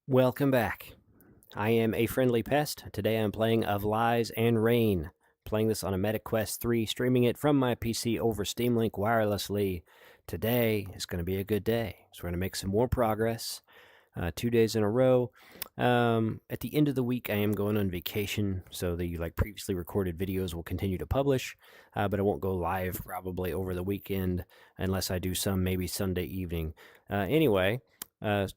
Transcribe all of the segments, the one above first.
Welcome back. I am aFriendlyPest. Today I'm playing Of Lies and Rain. Playing this on a MetaQuest 3, streaming it from my PC over Steam Link wirelessly. Today is going to be a good day. So we're going to make some more progress. 2 days in a row. At the end of the week, I am going on vacation, so the previously recorded videos will continue to publish, but I won't go live probably over the weekend unless I do some maybe Sunday evening. Anyway,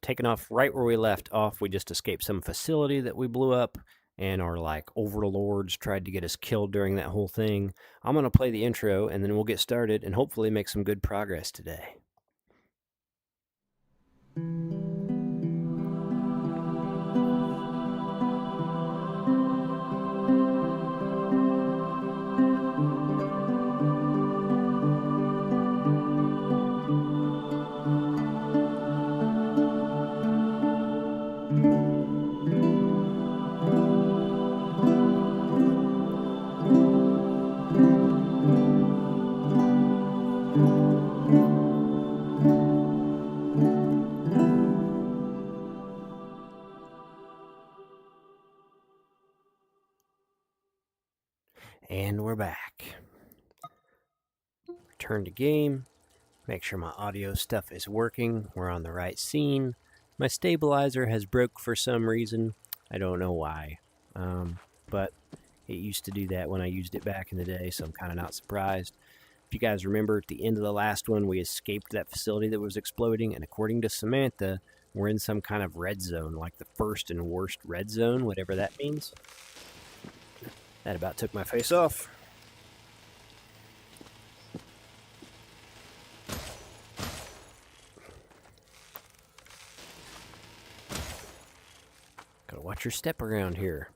taking off right where we left off, we just escaped some facility that we blew up, and our overlords tried to get us killed during that whole thing. I'm gonna play the intro, and then we'll get started and hopefully make some good progress today. And we're back. Return to game. Make sure my audio stuff is working. We're on the right scene. My stabilizer has broke for some reason. I don't know why. But it used to do that when I used it back in the day, so I'm kind of not surprised. If you guys remember, at the end of the last one, we escaped that facility that was exploding, and according to Samantha, we're in some kind of red zone, like the first and worst red zone, whatever that means. That about took my face off. Gotta watch your step around here.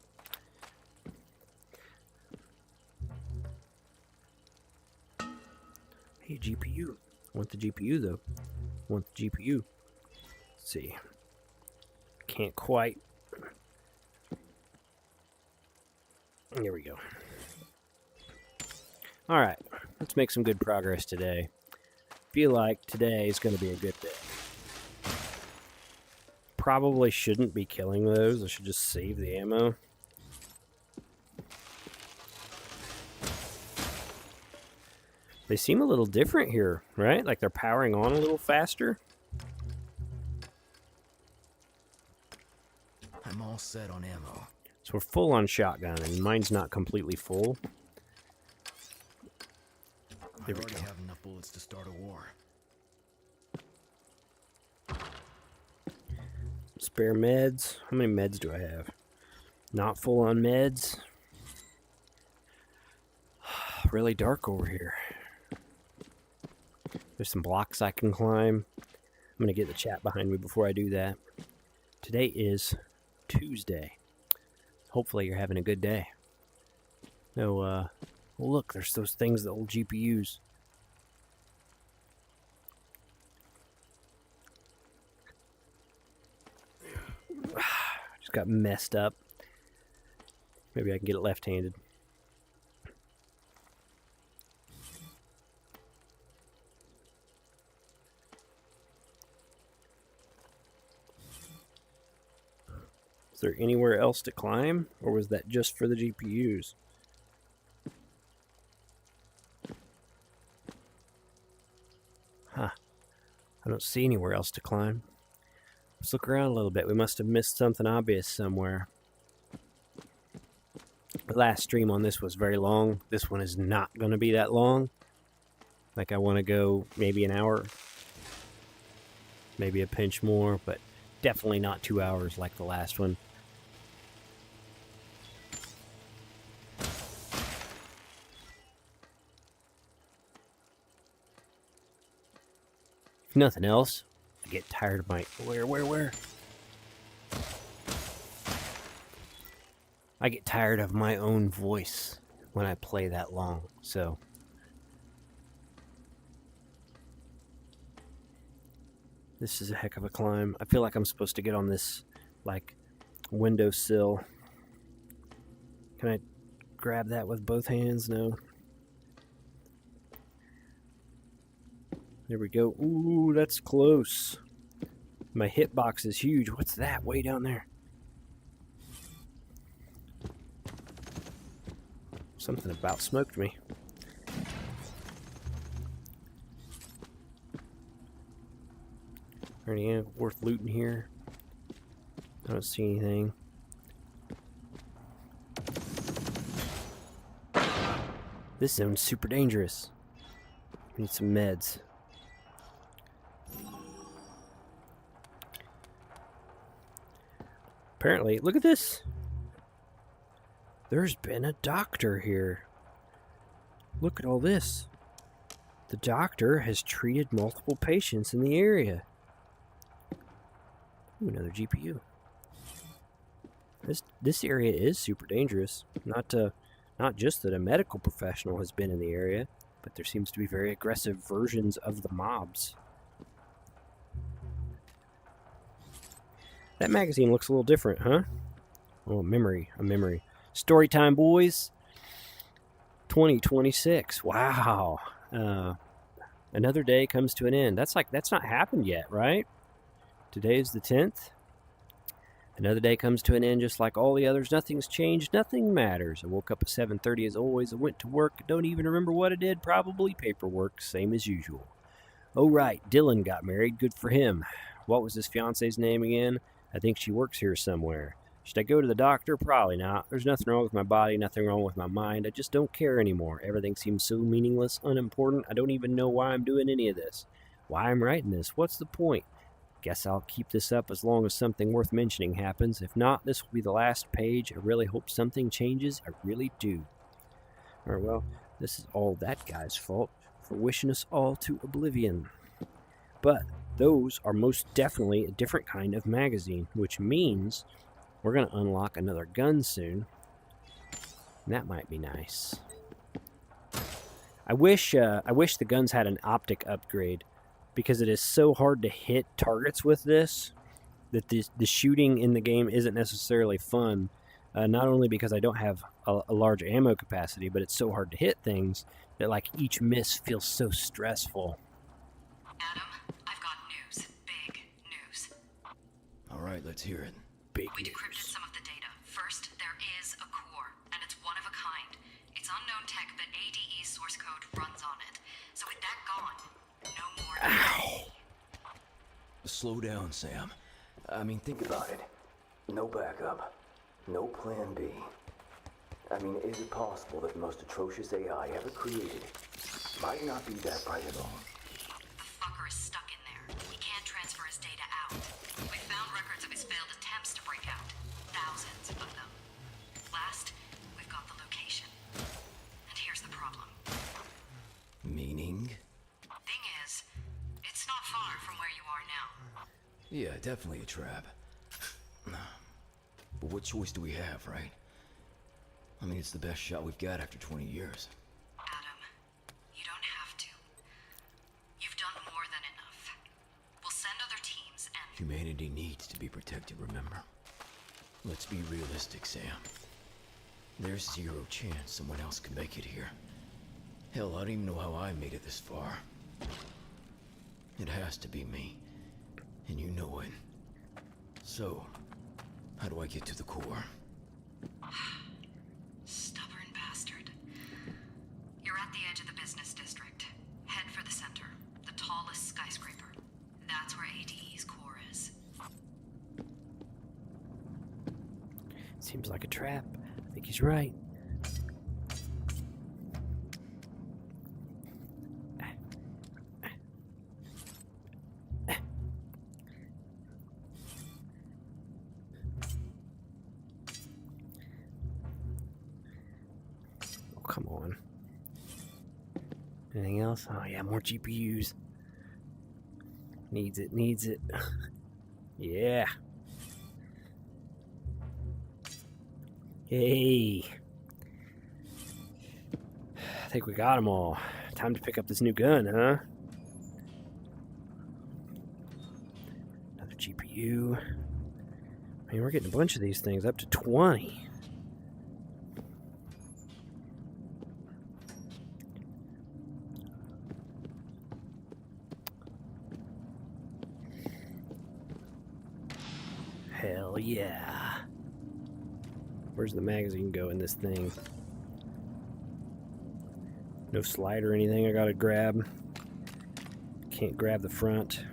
Hey, GPU. I want the GPU, though. I want the GPU. Let's see. Can't quite. There we go. Alright, let's make some good progress today. Feel like today is going to be a good day. Probably shouldn't be killing those. I should just save the ammo. They seem a little different here, right? Like they're powering on a little faster. I'm all set on ammo. So we're full on shotgun, and mine's not completely full. I already have enough bullets to start a war. Spare meds. How many meds do I have? Not full on meds. Really dark over here. There's some blocks I can climb. I'm going to get the chat behind me before I do that. Today is Tuesday. Hopefully you're having a good day. No, well, look, there's those things, the old GPUs. Just got messed up. Maybe I can get it left-handed. Is there anywhere else to climb, or was that just for the GPUs? Huh. I don't see anywhere else to climb. Let's look around a little bit. We must have missed something obvious somewhere. The last stream on this was very long. This one is not going to be that long. Like, I want to go maybe an hour. Maybe a pinch more, but definitely not 2 hours like the last one. If nothing else, I get tired of my... Where? I get tired of my own voice when I play that long, so... This is a heck of a climb. I feel like I'm supposed to get on this, windowsill. Can I grab that with both hands? No. There we go. Ooh, that's close. My hitbox is huge. What's that way down there? Something about smoked me. Anything worth looting here? I don't see anything. This zone's super dangerous. Need some meds. Apparently, look at this. There's been a doctor here. Look at all this. The doctor has treated multiple patients in the area. Ooh, another GPU. This area is super dangerous. Not just that a medical professional has been in the area, but there seems to be very aggressive versions of the mobs. That magazine looks a little different, huh? Oh, a memory. Story time, boys. 2026. Wow. Another day comes to an end. That's not happened yet, right? Today's the 10th. Another day comes to an end just like all the others. Nothing's changed. Nothing matters. I woke up at 7:30 as always. I went to work. Don't even remember what I did. Probably paperwork. Same as usual. Oh, right. Dylan got married. Good for him. What was his fiance's name again? I think she works here somewhere. Should I go to the doctor? Probably not. There's nothing wrong with my body, nothing wrong with my mind. I just don't care anymore. Everything seems so meaningless, unimportant. I don't even know why I'm doing any of this. Why I'm writing this. What's the point? Guess I'll keep this up as long as something worth mentioning happens. If not, this will be the last page. I really hope something changes. I really do. All right, well, this is all that guy's fault for wishing us all to oblivion. But those are most definitely a different kind of magazine, which means we're going to unlock another gun soon. And that might be nice. I wish the guns had an optic upgrade, because it is so hard to hit targets with this that the shooting in the game isn't necessarily fun. Not only because I don't have a large ammo capacity, but it's so hard to hit things that like each miss feels so stressful. Adam, I've got news. Big news. All right, let's hear it. Big We news. decrypted some of the data. First, there is a core, and it's one of a kind. It's unknown tech, but ADE's source code runs on it. So with that gone, no more. Ow. Slow down, Sam. I mean, think about it. No backup. No plan B. I mean, is it possible that the most atrocious AI ever created might not be that bright at all? The fucker is stuck in there. He can't transfer his data out. We found records of his failed attempts to break out. Thousands of them. Last, we've got the location. And here's the problem. Meaning? Thing is, it's not far from where you are now. Yeah, definitely a trap. But what choice do we have, right? I mean, it's the best shot we've got after 20 years. Adam, you don't have to. You've done more than enough. We'll send other teams and... Humanity needs to be protected, remember? Let's be realistic, Sam. There's zero chance someone else can make it here. Hell, I don't even know how I made it this far. It has to be me. And you know it. So, how do I get to the core? Stubborn bastard. You're at the edge of the business district. Head for the center. The tallest skyscraper. That's where ADE's core is. Seems like a trap. I think he's right. Oh, come on. Anything else? Oh, yeah, more GPUs. Needs it. Yeah. Hey. I think we got them all. Time to pick up this new gun, huh? Another GPU. I mean, we're getting a bunch of these things, up to 20. Hell yeah. Where's the magazine go in this thing? No slide or anything I gotta grab. Can't grab the front.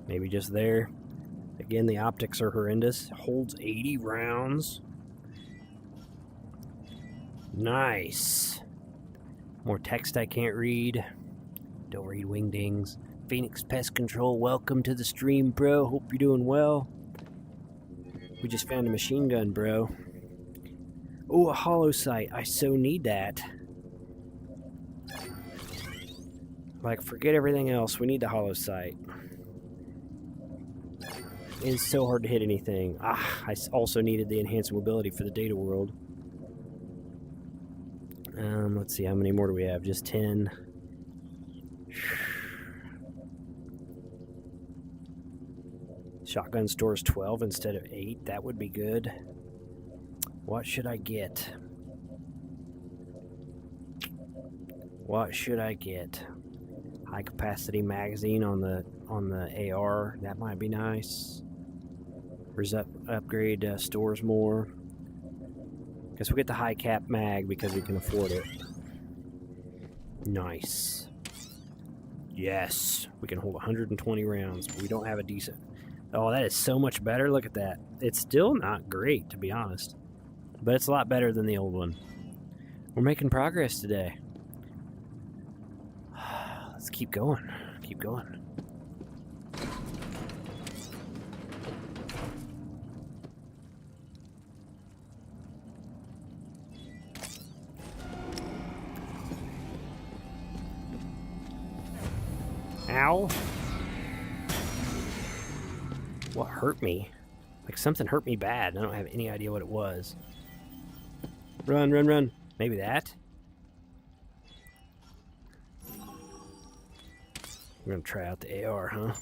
Maybe just there. Again, the optics are horrendous. Holds 80 rounds. Nice. More text I can't read. Don't read wingdings. Phoenix Pest Control, welcome to the stream, bro. Hope you're doing well. We just found a machine gun, bro. Oh, a hollow sight. I so need that. Like, forget everything else. We need the hollow sight. It's so hard to hit anything. I also needed the enhanced mobility for the data world. Let's see, how many more do we have? Just 10. Shotgun stores 12 instead of 8. That would be good. What should I get? What should I get? High capacity magazine on the AR. That might be nice. Upgrade stores more. Guess we'll get the high cap mag because we can afford it. Nice. Yes. We can hold 120 rounds, but we don't have a decent... Oh, that is so much better. Look at that. It's still not great, to be honest. But it's a lot better than the old one. We're making progress today. Let's keep going. Keep going. Ow. What hurt me? Like something hurt me bad. I don't have any idea what it was. Run, run, run. Maybe that? We're gonna try out the AR, huh?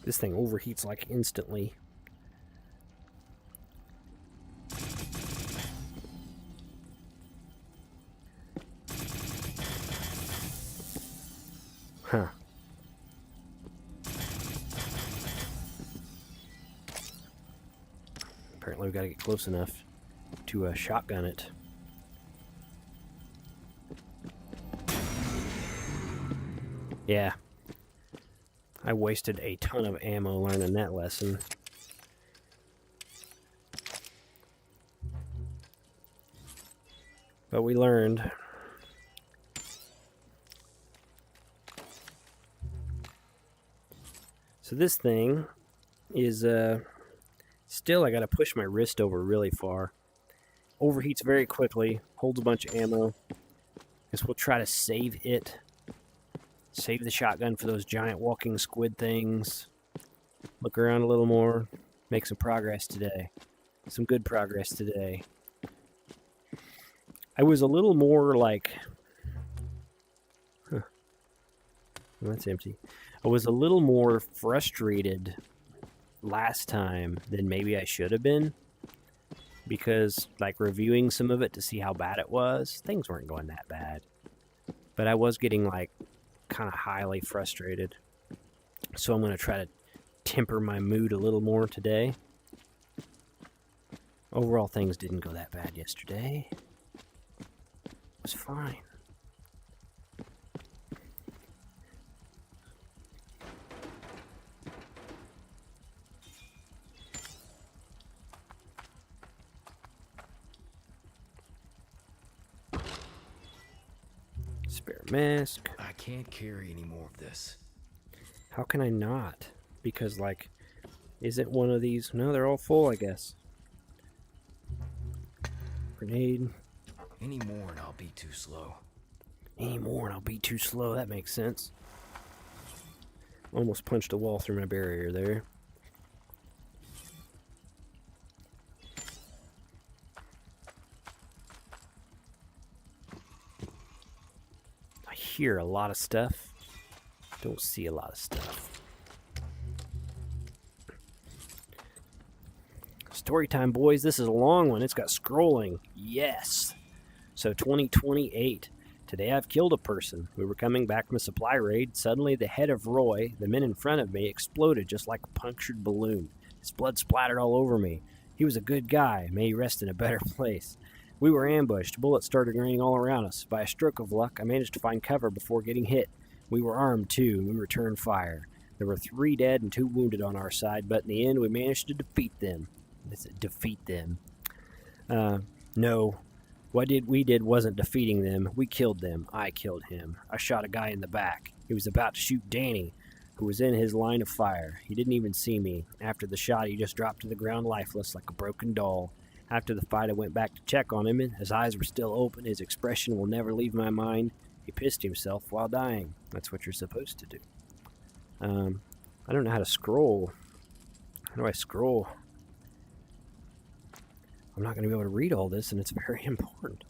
This thing overheats like instantly. Huh. Apparently we've got to get close enough to shotgun it. Yeah. I wasted a ton of ammo learning that lesson. But we learned. So this thing is, still I gotta push my wrist over really far. Overheats very quickly, holds a bunch of ammo. Guess we'll try to save it. Save the shotgun for those giant walking squid things. Look around a little more. Make some progress today. Some good progress today. I was a little more like... Huh. Well, that's empty. I was a little more frustrated last time than maybe I should have been, because like reviewing some of it to see how bad it was, things weren't going that bad, but I was getting like kind of highly frustrated. So I'm going to try to temper my mood a little more today. Overall, things didn't go that bad yesterday. It was fine. Spare mask. I can't carry any more of this. How can I not? Because, like, isn't one of these... No, they're all full, I guess. Grenade. Any more and I'll be too slow. Any more and I'll be too slow. That makes sense. Almost punched a wall through my barrier there. I hear a lot of stuff. Don't see a lot of stuff. Story time, boys. This is a long one. It's got scrolling. Yes. So 2028. Today I've killed a person. We were coming back from a supply raid. Suddenly the head of Roy, the men in front of me, exploded just like a punctured balloon. His blood splattered all over me. He was a good guy. May he rest in a better place. We were ambushed. Bullets started raining all around us. By a stroke of luck, I managed to find cover before getting hit. We were armed, too, and we returned fire. There were 3 dead and 2 wounded on our side, but in the end we managed to defeat them. No. What we did wasn't defeating them. We killed them. I killed him. I shot a guy in the back. He was about to shoot Danny, who was in his line of fire. He didn't even see me. After the shot, he just dropped to the ground lifeless like a broken doll. After the fight, I went back to check on him, and his eyes were still open. His expression will never leave my mind. He pissed himself while dying. That's what you're supposed to do. I don't know how to scroll. How do I scroll? I'm not going to be able to read all this, and it's very important.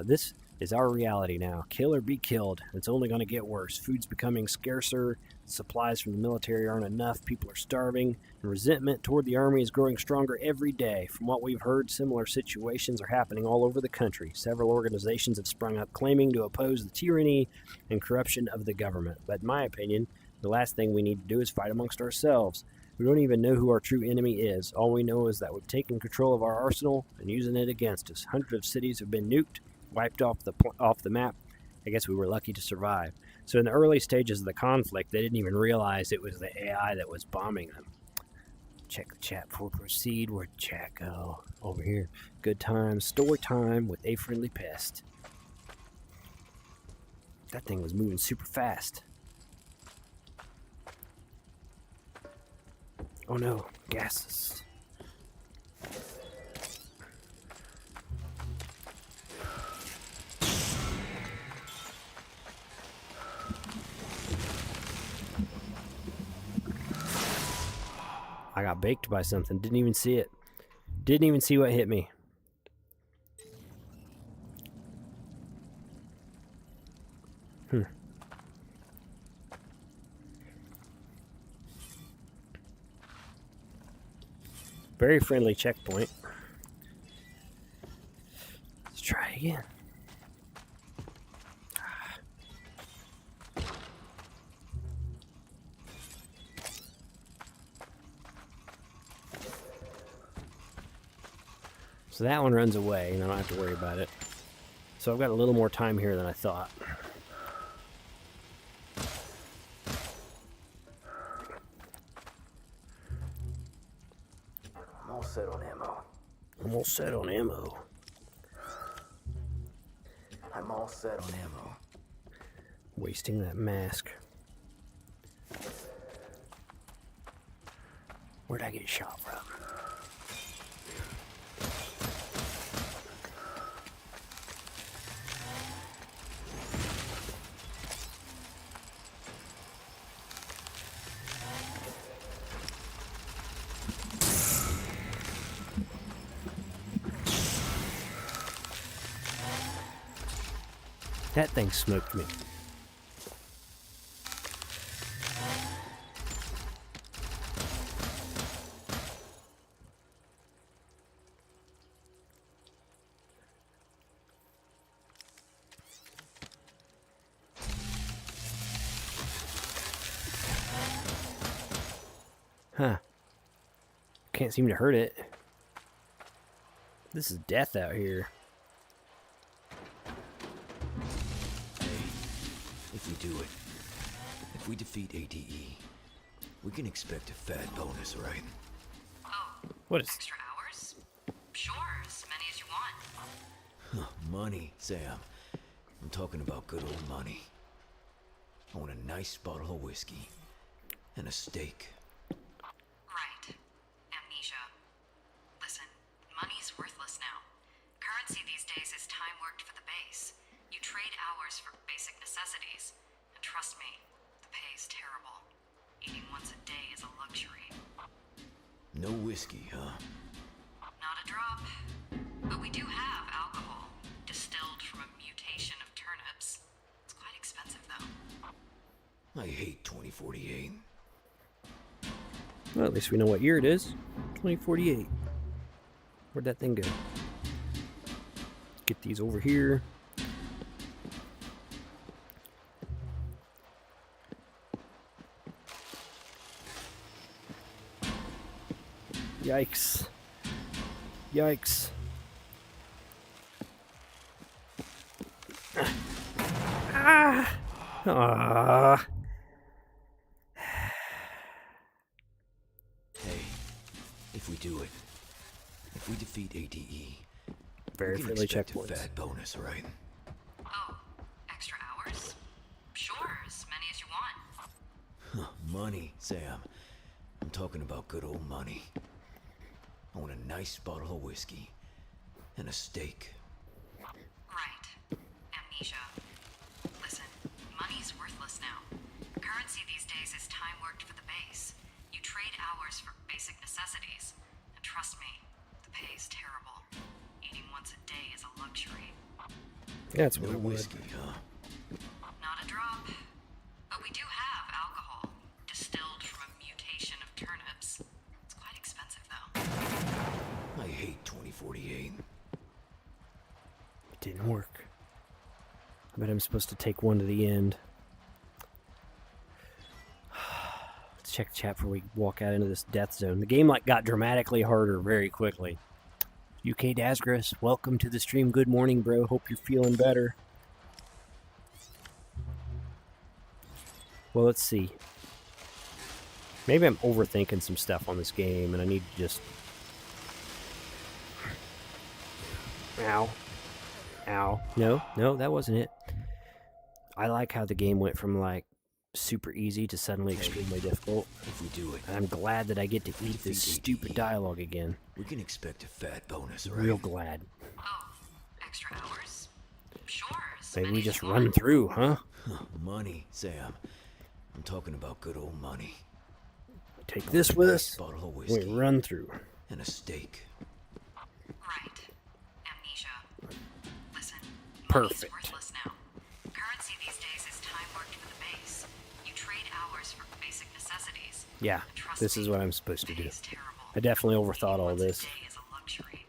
This is our reality now. Kill or be killed. It's only going to get worse. Food's becoming scarcer. Supplies from the military aren't enough. People are starving. And resentment toward the army is growing stronger every day. From what we've heard, similar situations are happening all over the country. Several organizations have sprung up claiming to oppose the tyranny and corruption of the government. But in my opinion, the last thing we need to do is fight amongst ourselves. We don't even know who our true enemy is. All we know is that we've taken control of our arsenal and using it against us. Hundreds of cities have been nuked, wiped off the map. I guess we were lucky to survive. So in the early stages of the conflict, they didn't even realize it was the AI that was bombing them. Check the chat before we proceed. Where'd the chat go? Over here. Good times. Story time with aFriendlyPest. That thing was moving super fast. Oh no, gases. I got baked by something. Didn't even see it. Didn't even see what hit me. Very friendly checkpoint. Let's try it again. So that one runs away, and I don't have to worry about it. So I've got a little more time here than I thought. I'm all set on ammo. I'm all set on ammo. I'm all set on ammo. Wasting that mask. Where'd I get shot from? That thing smoked me. Huh. Can't seem to hurt it. This is death out here. If we do it, if we defeat ADE, we can expect a fat bonus, right? Oh, What is... extra hours? Sure, as many as you want. Money, Sam. I'm talking about good old money. I want a nice bottle of whiskey and a steak. Right. Amnesia. Listen, money's worthless now. Currency these days is time worked for the base. You trade hours for basic necessities. And trust me, the pay is terrible. Eating once a day is a luxury. No whiskey, huh? Not a drop. But we do have alcohol, distilled from a mutation of turnips. It's quite expensive, though. I hate 2048. Well, at least we know what year it is. 2048. Where'd that thing go? Get these over here. Yikes. Yikes. Ah! Ah! Hey, if we do it, if we defeat ADE, Very we can friendly expect a checkpoints. fat bonus, right? Oh, extra hours? Sure, as many as you want. Money, Sam. I'm talking about good old money. I want a nice bottle of whiskey and a steak. Right. Amnesia. Listen, money's worthless now. Currency these days is time worked for the base. You trade hours for basic necessities. And trust me, the pay is terrible. Eating once a day is a luxury. That's what No I would. whiskey, huh? Not a drop. But we do have alcohol, distilled from a mutation of turnips. It's quite expensive, though. I hate 2048. It didn't work. I bet I'm supposed to take one to the end. Let's check the chat before we walk out into this death zone. The game got dramatically harder very quickly. UK Dasgris, welcome to the stream. Good morning, bro. Hope you're feeling better. Well, let's see. Maybe I'm overthinking some stuff on this game, and I need to just... Ow. Ow. No, that wasn't it. I like how the game went from, super easy to suddenly extremely difficult. If we do it, And I'm glad that I get to eat this stupid dialogue again. we can expect a fat bonus, right? Real glad. Oh, extra hours? Sure, as Maybe many we as just you run want. through, huh? Money, Sam. I'm talking about good old money. Take this with Nice us. bottle of We whiskey run through. and a steak. Right. Amnesia. Listen, Perfect. money's worthless now. Currency these days is time worked for the base. You trade hours for basic necessities. Yeah, And trust this me, is what I'm supposed to pay do. is terrible. I definitely overthought all Once a this. day is a luxury.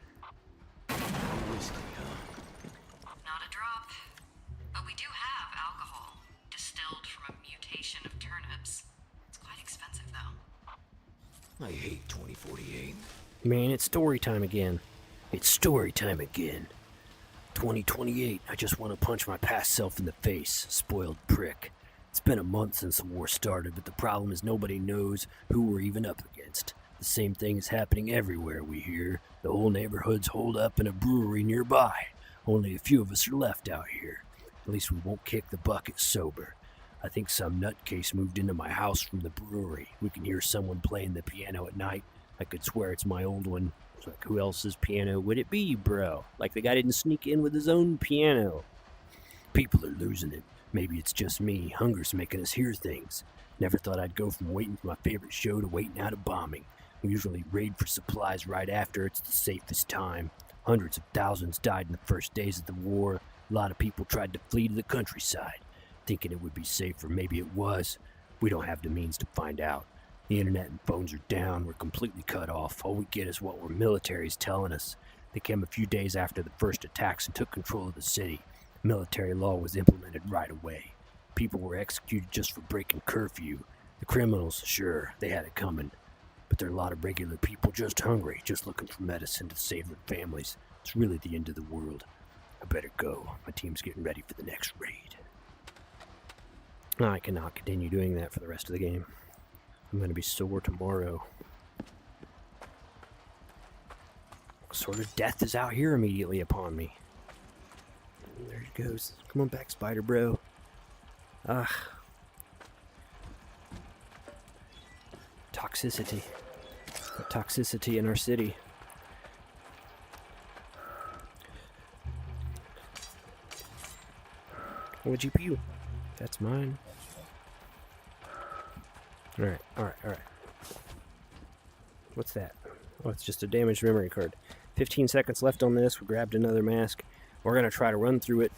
No whiskey, huh? Not a drop. But we do have alcohol, distilled from a mutation of turnips. It's quite expensive, though. I hate 2048. Man, it's story time again. It's story time again. 2028, I just want to punch my past self in the face, spoiled prick. It's been a month since the war started, but the problem is nobody knows who we're even up against. The same thing is happening everywhere, we hear. The whole neighborhood's holed up in a brewery nearby. Only a few of us are left out here. At least we won't kick the bucket sober. I think some nutcase moved into my house from the brewery. We can hear someone playing the piano at night. I could swear it's my old one. It's like, who else's piano would it be, bro? Like the guy didn't sneak in with his own piano. People are losing it. Maybe it's just me. Hunger's making us hear things. Never thought I'd go from waiting for my favorite show to waiting out a bombing. We usually raid for supplies right after. It's the safest time. Hundreds of thousands died in the first days of the war. A lot of people tried to flee to the countryside, thinking it would be safer. Maybe it was. We don't have the means to find out. The internet and phones are down. We're completely cut off. All we get is what our military's telling us. They came a few days after the first attacks and took control of the city. Military law was implemented right away. People were executed just for breaking curfew. The criminals, sure, they had it coming. But there are a lot of regular people just hungry, just looking for medicine to save their families. It's really the end of the world. I better go. My team's getting ready for the next raid. I cannot continue doing that for the rest of the game. I'm going to be sore tomorrow. What sort of death is out here immediately upon me? There it goes. Come on back, spider bro. Ugh. Toxicity. The toxicity in our city. Oh, a GPU. That's mine. Alright. What's that? Oh, it's just a damaged memory card. 15 seconds left on this. We grabbed another mask. We're going to try to run through it.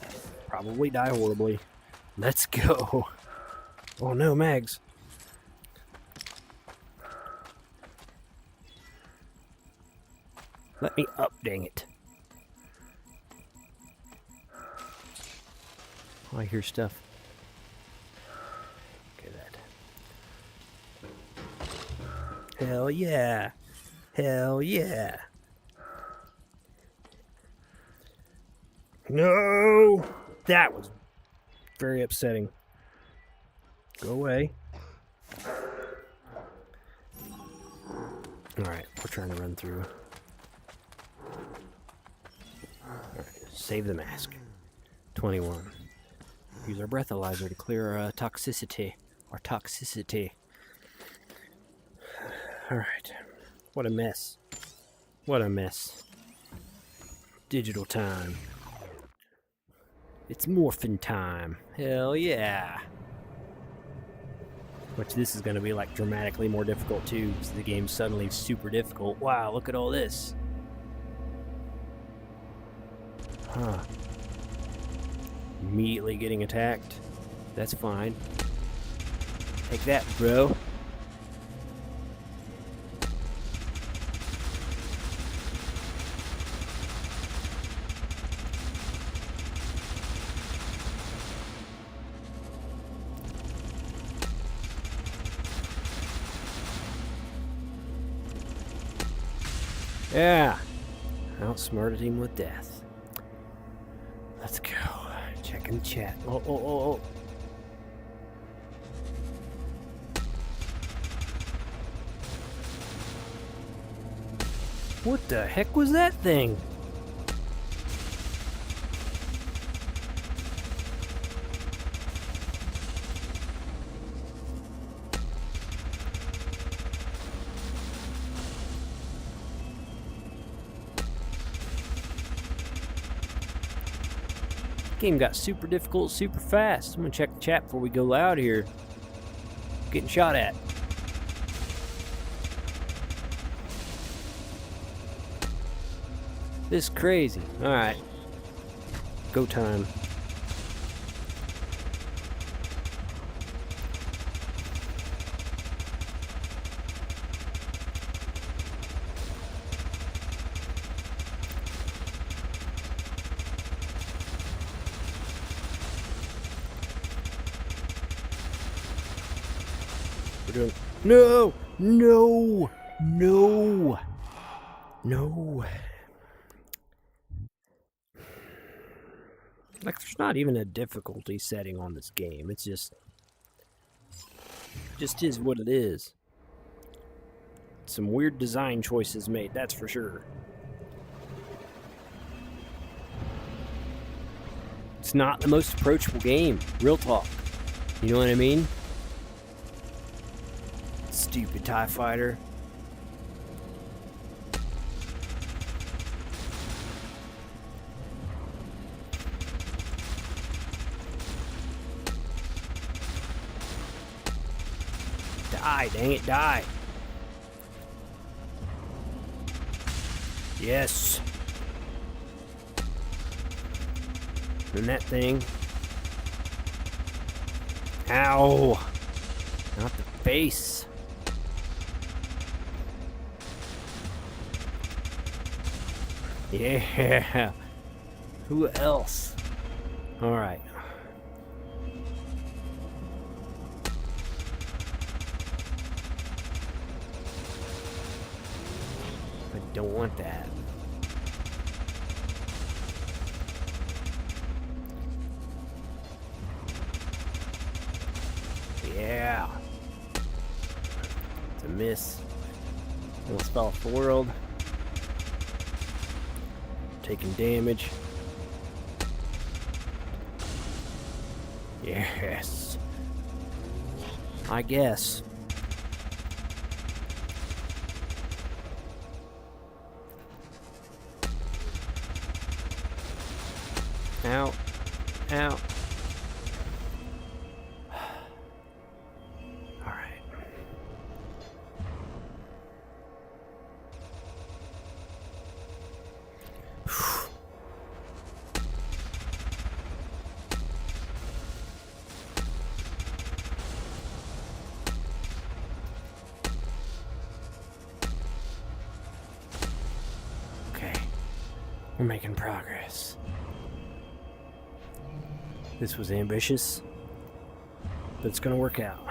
Probably die horribly. Let's go. Oh no, Mags. Let me up, dang it. Oh, I hear stuff. Look at that. Hell yeah. Hell yeah. No! That was very upsetting. Go away. Alright, we're trying to run through. Alright, save the mask. 21. Use our breathalyzer to clear toxicity. Alright. What a mess. What a mess. Digital time. It's morphin' time. Hell yeah. Which this is going to be like dramatically more difficult too, because the game's suddenly super difficult. Wow, look at all this. Huh. Immediately getting attacked. That's fine. Take that, bro. Yeah. Outsmarted him with death. Let's go. Checking the chat. Oh. What the heck was that thing? Game got super difficult, super fast. I'm gonna check the chat before we go loud here. Getting shot at. This is crazy. Alright. Go time. We're doing... No! No! No! No! Like, there's not even a difficulty setting on this game. It's just is what it is. Some weird design choices made, that's for sure. It's not the most approachable game. Real talk. You know what I mean? Stupid TIE fighter. Die, dang it, die. Yes. And that thing. Ow. Not the face. Yeah. Who else? All right. I don't want that. Yeah. It's a miss. Almost fell off the world. Taking damage. Yes. I guess. Ow. Ow. All right. We're making progress. This was ambitious, but it's gonna work out.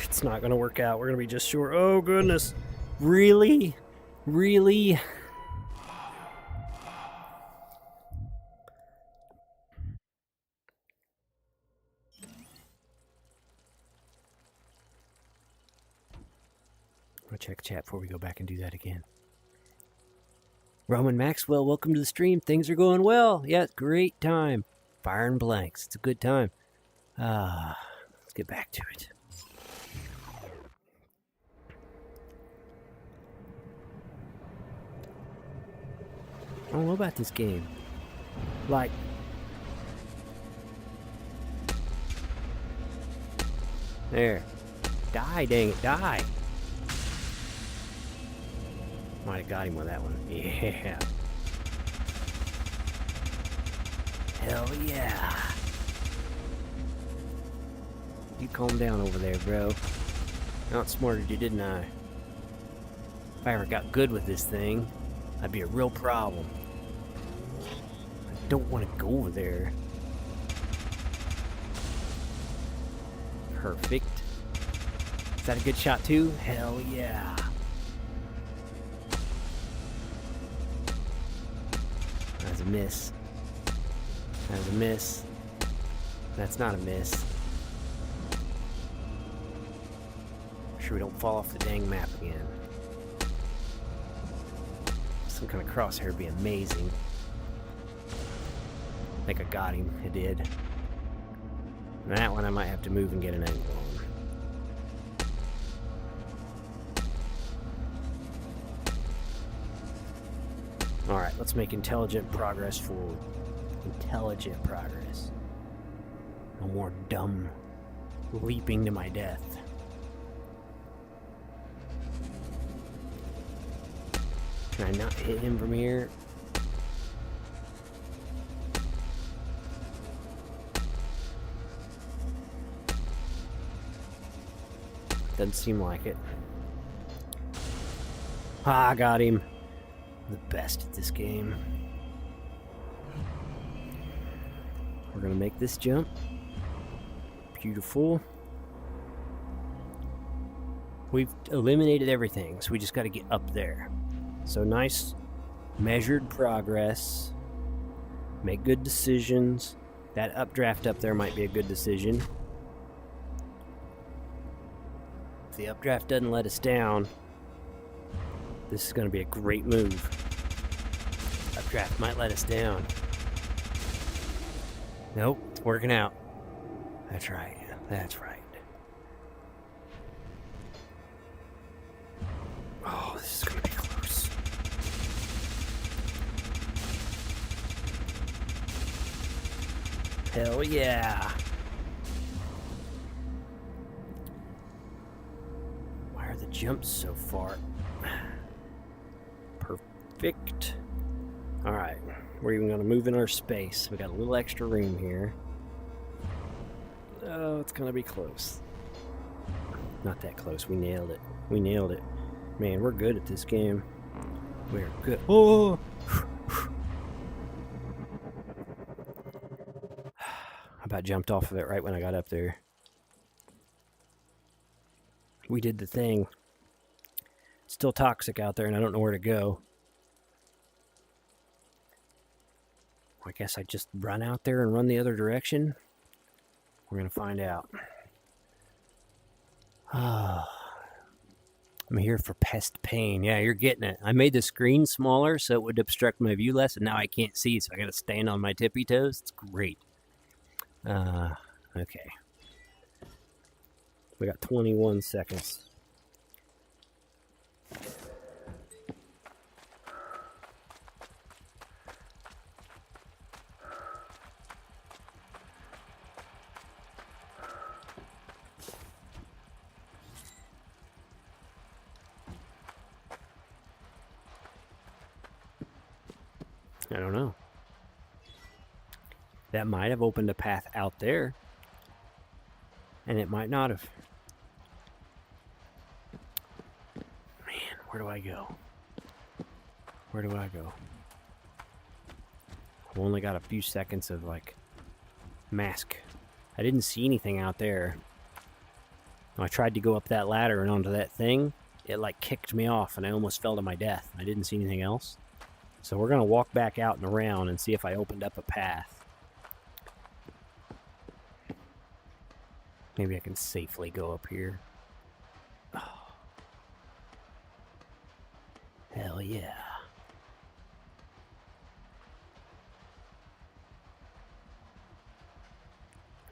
It's not gonna work out. We're gonna be just short. Oh, goodness. Really? Really? I'll check chat before we go back and do that again. Roman Maxwell, welcome to the stream. Things are going well. Yeah, great time. Firing blanks. It's a good time. Let's get back to it. I don't know about this game. Like, there. Die, dang it, die. Might have got him with that one. Yeah. Hell yeah. You calm down over there, bro. I outsmarted you, didn't I? If I ever got good with this thing, that'd be a real problem. I don't want to go over there. Perfect. Is that a good shot too? Hell yeah. That's a miss. That's a miss. That's not a miss. Sure we don't fall off the dang map again. Some kind of crosshair would be amazing. I think I got him. I did. And that one I might have to move and get an angle on. Alright, let's make intelligent progress forward. Intelligent progress. No more dumb leaping to my death. Can I not hit him from here? Doesn't seem like it. Ah, I got him. I'm the best at this game. We're gonna make this jump. Beautiful. We've eliminated everything, so we just gotta get up there. So nice, measured progress. Make good decisions. That updraft up there might be a good decision. If the updraft doesn't let us down, this is going to be a great move. Updraft might let us down. Nope, it's working out. That's right. That's right. Oh, this is going to be close. Hell yeah. Why are the jumps so far? Perfect. Alright, we're even going to move in our space. We got a little extra room here. Oh, it's going to be close. Not that close. We nailed it. We nailed it. Man, we're good at this game. We're good. Oh! I about jumped off of it right when I got up there. We did the thing. It's still toxic out there and I don't know where to go. I guess I just run out there and run the other direction. We're going to find out. I'm here for pest pain. Yeah, you're getting it. I made the screen smaller so it would obstruct my view less, and now I can't see, so I got to stand on my tippy toes. It's great. Okay. We got 21 seconds. I don't know. That might have opened a path out there. And it might not have. Man, where do I go? Where do I go? I've only got a few seconds of, like, mask. I didn't see anything out there. When I tried to go up that ladder and onto that thing, it, like, kicked me off, and I almost fell to my death. I didn't see anything else. So we're going to walk back out and around and see if I opened up a path. Maybe I can safely go up here. Oh. Hell yeah.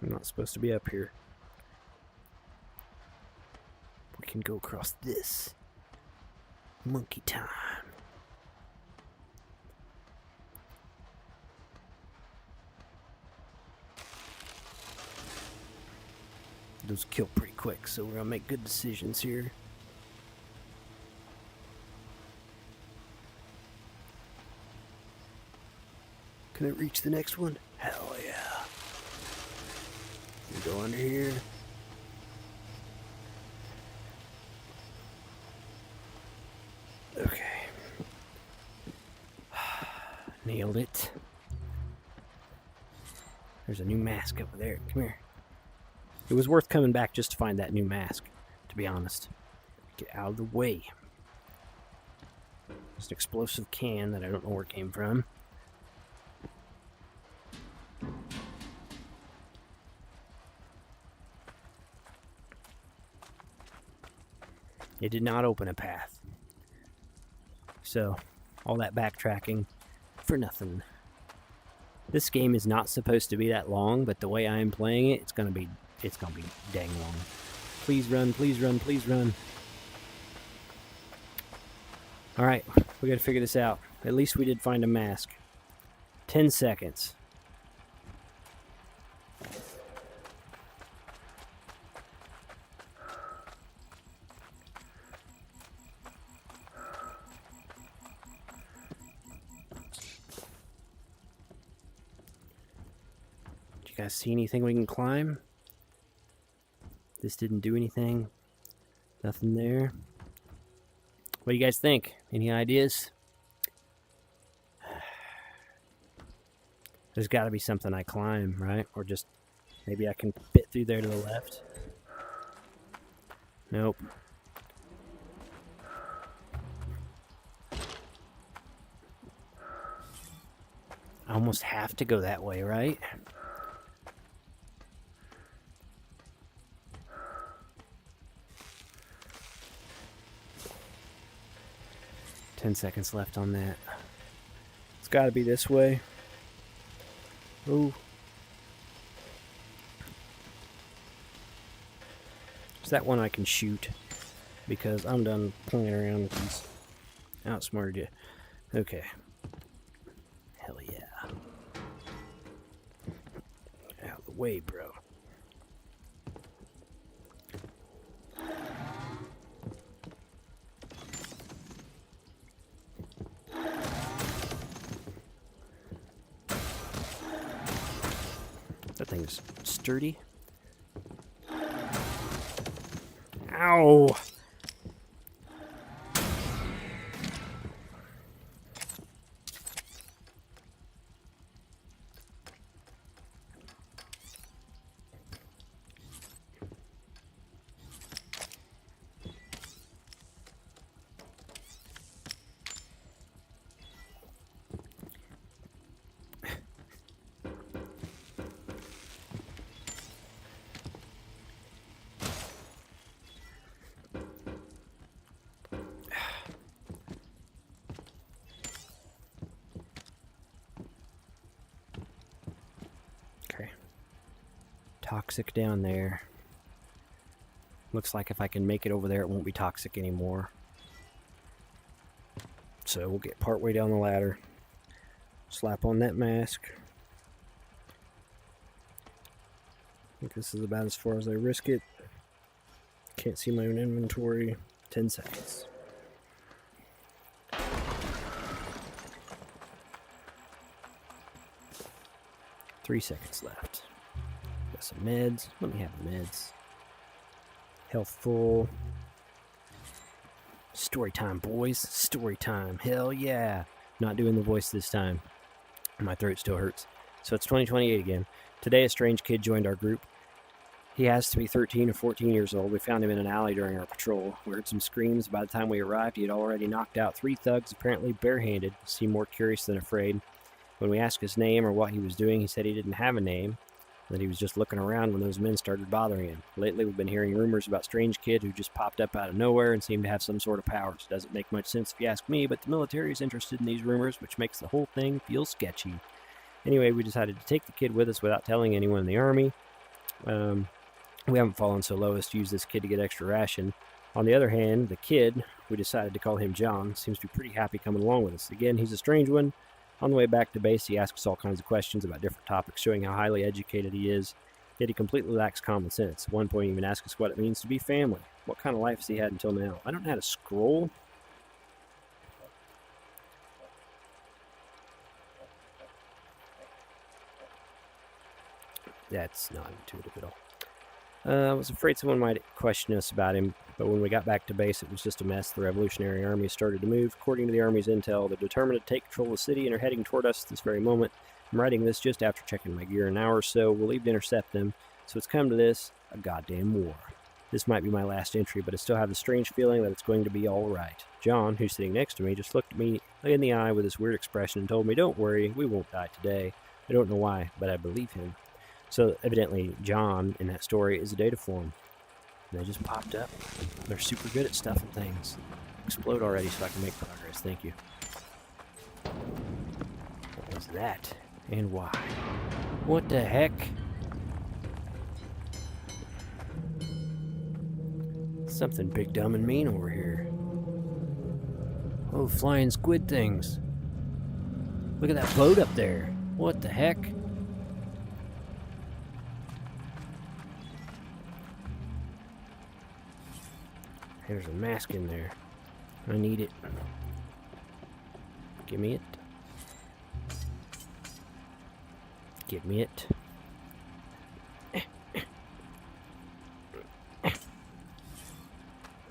I'm not supposed to be up here. We can go across this. Monkey time. Those kill pretty quick, so we're gonna make good decisions here. Can it reach the next one? Hell yeah. We go under here. Okay. Nailed it. There's a new mask over there. Come here. It was worth coming back just to find that new mask, to be honest. Get out of the way. It's an explosive can that I don't know where it came from. It did not open a path. So, all that backtracking for nothing. This game is not supposed to be that long, but the way I am playing it, it's gonna be dang long. Please run, please run, please run. Alright, we gotta figure this out. At least we did find a mask. 10 seconds. Do you guys see anything we can climb? This didn't do anything. Nothing there. What do you guys think? Any ideas? There's got to be something I climb, right? Or just maybe I can fit through there to the left. Nope. I almost have to go that way, right? Ten seconds left on that. It's got to be this way. Ooh. Is that one I can shoot? Because I'm done playing around with these. Outsmarted you. Okay. Hell yeah. Out of the way, bro. That thing's sturdy. Ow! Okay. Toxic down there. Looks like if I can make it over there, it won't be toxic anymore. So we'll get partway down the ladder. Slap on that mask. I think this is about as far as I risk it. Can't see my own inventory. 10 seconds. Three seconds left. Got some meds. Let me have the meds. Health full. Story time, boys. Story time. Hell yeah. Not doing the voice this time. My throat still hurts. So it's 2028 again. Today, a strange kid joined our group. He has to be 13 or 14 years old. We found him in an alley during our patrol. We heard some screams. By the time we arrived, he had already knocked out 3 thugs, apparently barehanded. Seemed more curious than afraid. When we asked his name or what he was doing, he said he didn't have a name, that he was just looking around when those men started bothering him. Lately, we've been hearing rumors about strange kid who just popped up out of nowhere and seemed to have some sort of powers. Doesn't make much sense if you ask me, but the military is interested in these rumors, which makes the whole thing feel sketchy. Anyway, we decided to take the kid with us without telling anyone in the army. We haven't fallen so low as to use this kid to get extra ration. On the other hand, the kid, we decided to call him John, seems to be pretty happy coming along with us. Again, he's a strange one. On the way back to base, he asks all kinds of questions about different topics, showing how highly educated he is, yet he completely lacks common sense. At one point, he even asks us what it means to be family. What kind of life has he had until now? I don't know how to scroll. That's not intuitive at all. I was afraid someone might question us about him, but when we got back to base, it was just a mess. The Revolutionary Army started to move. According to the Army's intel, they're determined to take control of the city and are heading toward us this very moment. I'm writing this just after checking my gear. In an hour or so, we'll leave to intercept them. So it's come to this, a goddamn war. This might be my last entry, but I still have the strange feeling that it's going to be all right. John, who's sitting next to me, just looked at me in the eye with this weird expression and told me, "Don't worry, we won't die today." I don't know why, but I believe him. So evidently, John in that story is a data form. They just popped up. They're super good at stuffing things. Explode already so I can make progress. Thank you. What was that? And why? What the heck? Something big, dumb, and mean over here. Oh, flying squid things. Look at that boat up there. What the heck? There's a mask in there. I need it. Give me it. Give me it.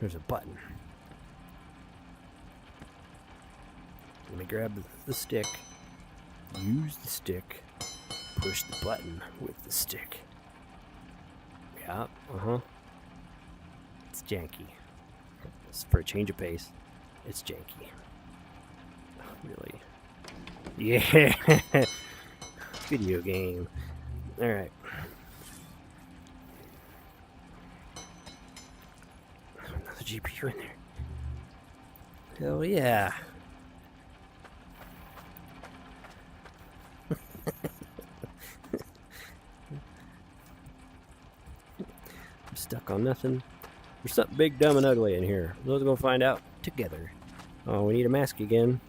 There's a button. Let me grab the stick. Use the stick. Push the button with the stick. Yeah, It's janky. For a change of pace, it's janky. Really? Yeah! Video game. Alright. Another GPU in there. Hell yeah. I'm stuck on nothing. There's something big, dumb, and ugly in here. We're going to find out together. Oh, we need a mask again.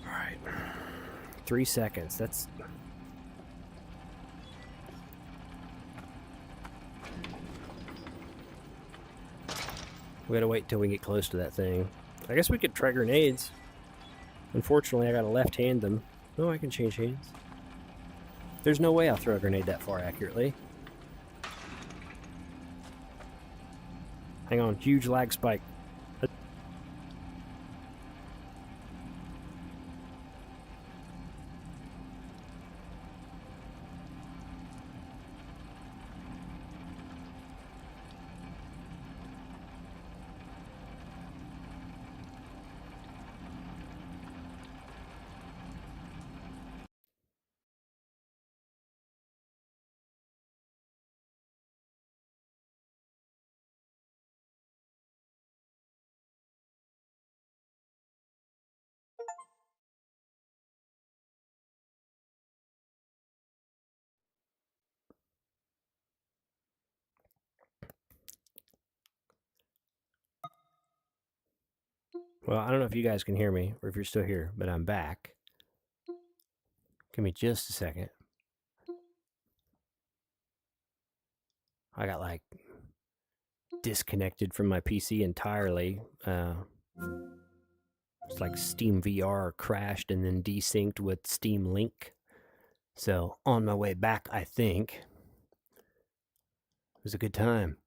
Alright. 3 seconds. That's... We gotta wait till we get close to that thing. I guess we could try grenades. Unfortunately, I gotta left-hand them. Oh, I can change hands. There's no way I'll throw a grenade that far accurately. Hang on, huge lag spike. Well, I don't know if you guys can hear me or if you're still here, but I'm back. Give me just a second. I got like disconnected from my PC entirely. It's like Steam VR crashed and then desynced with Steam Link. So on my way back, I think. It was a good time.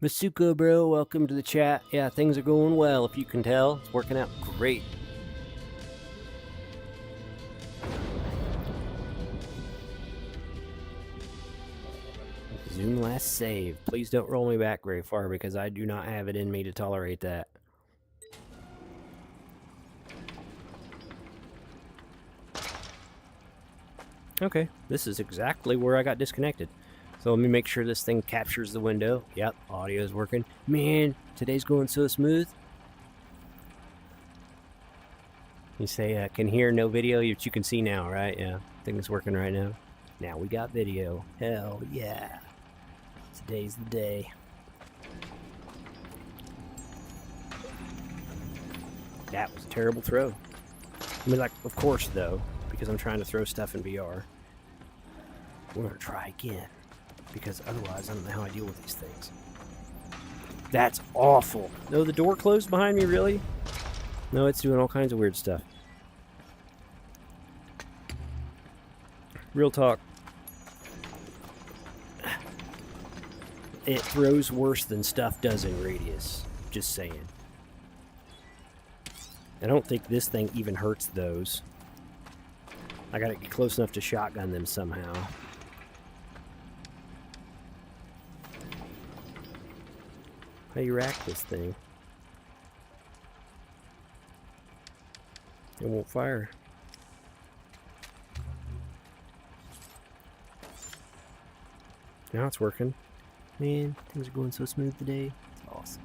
Masuko, bro, welcome to the chat. Yeah, things are going well, if you can tell. It's working out great. Zoom last save. Please don't roll me back very far because I do not have it in me to tolerate that. Okay, this is exactly where I got disconnected. So let me make sure this thing captures the window. Yep, audio is working. Man, today's going so smooth. You say can hear, no video, but you can see now, right? Yeah, thing's working right now. Now we got video. Hell yeah. Today's the day. That was a terrible throw. I mean, like, of course, though, because I'm trying to throw stuff in VR. We're going to try again, because otherwise I don't know how I deal with these things. That's awful. No, the door closed behind me, really? No, it's doing all kinds of weird stuff. Real talk. It throws worse than stuff does in Radius. Just saying. I don't think this thing even hurts those. I gotta get close enough to shotgun them somehow. How do you rack this thing? It won't fire. Now it's working. Man, things are going so smooth today. It's awesome.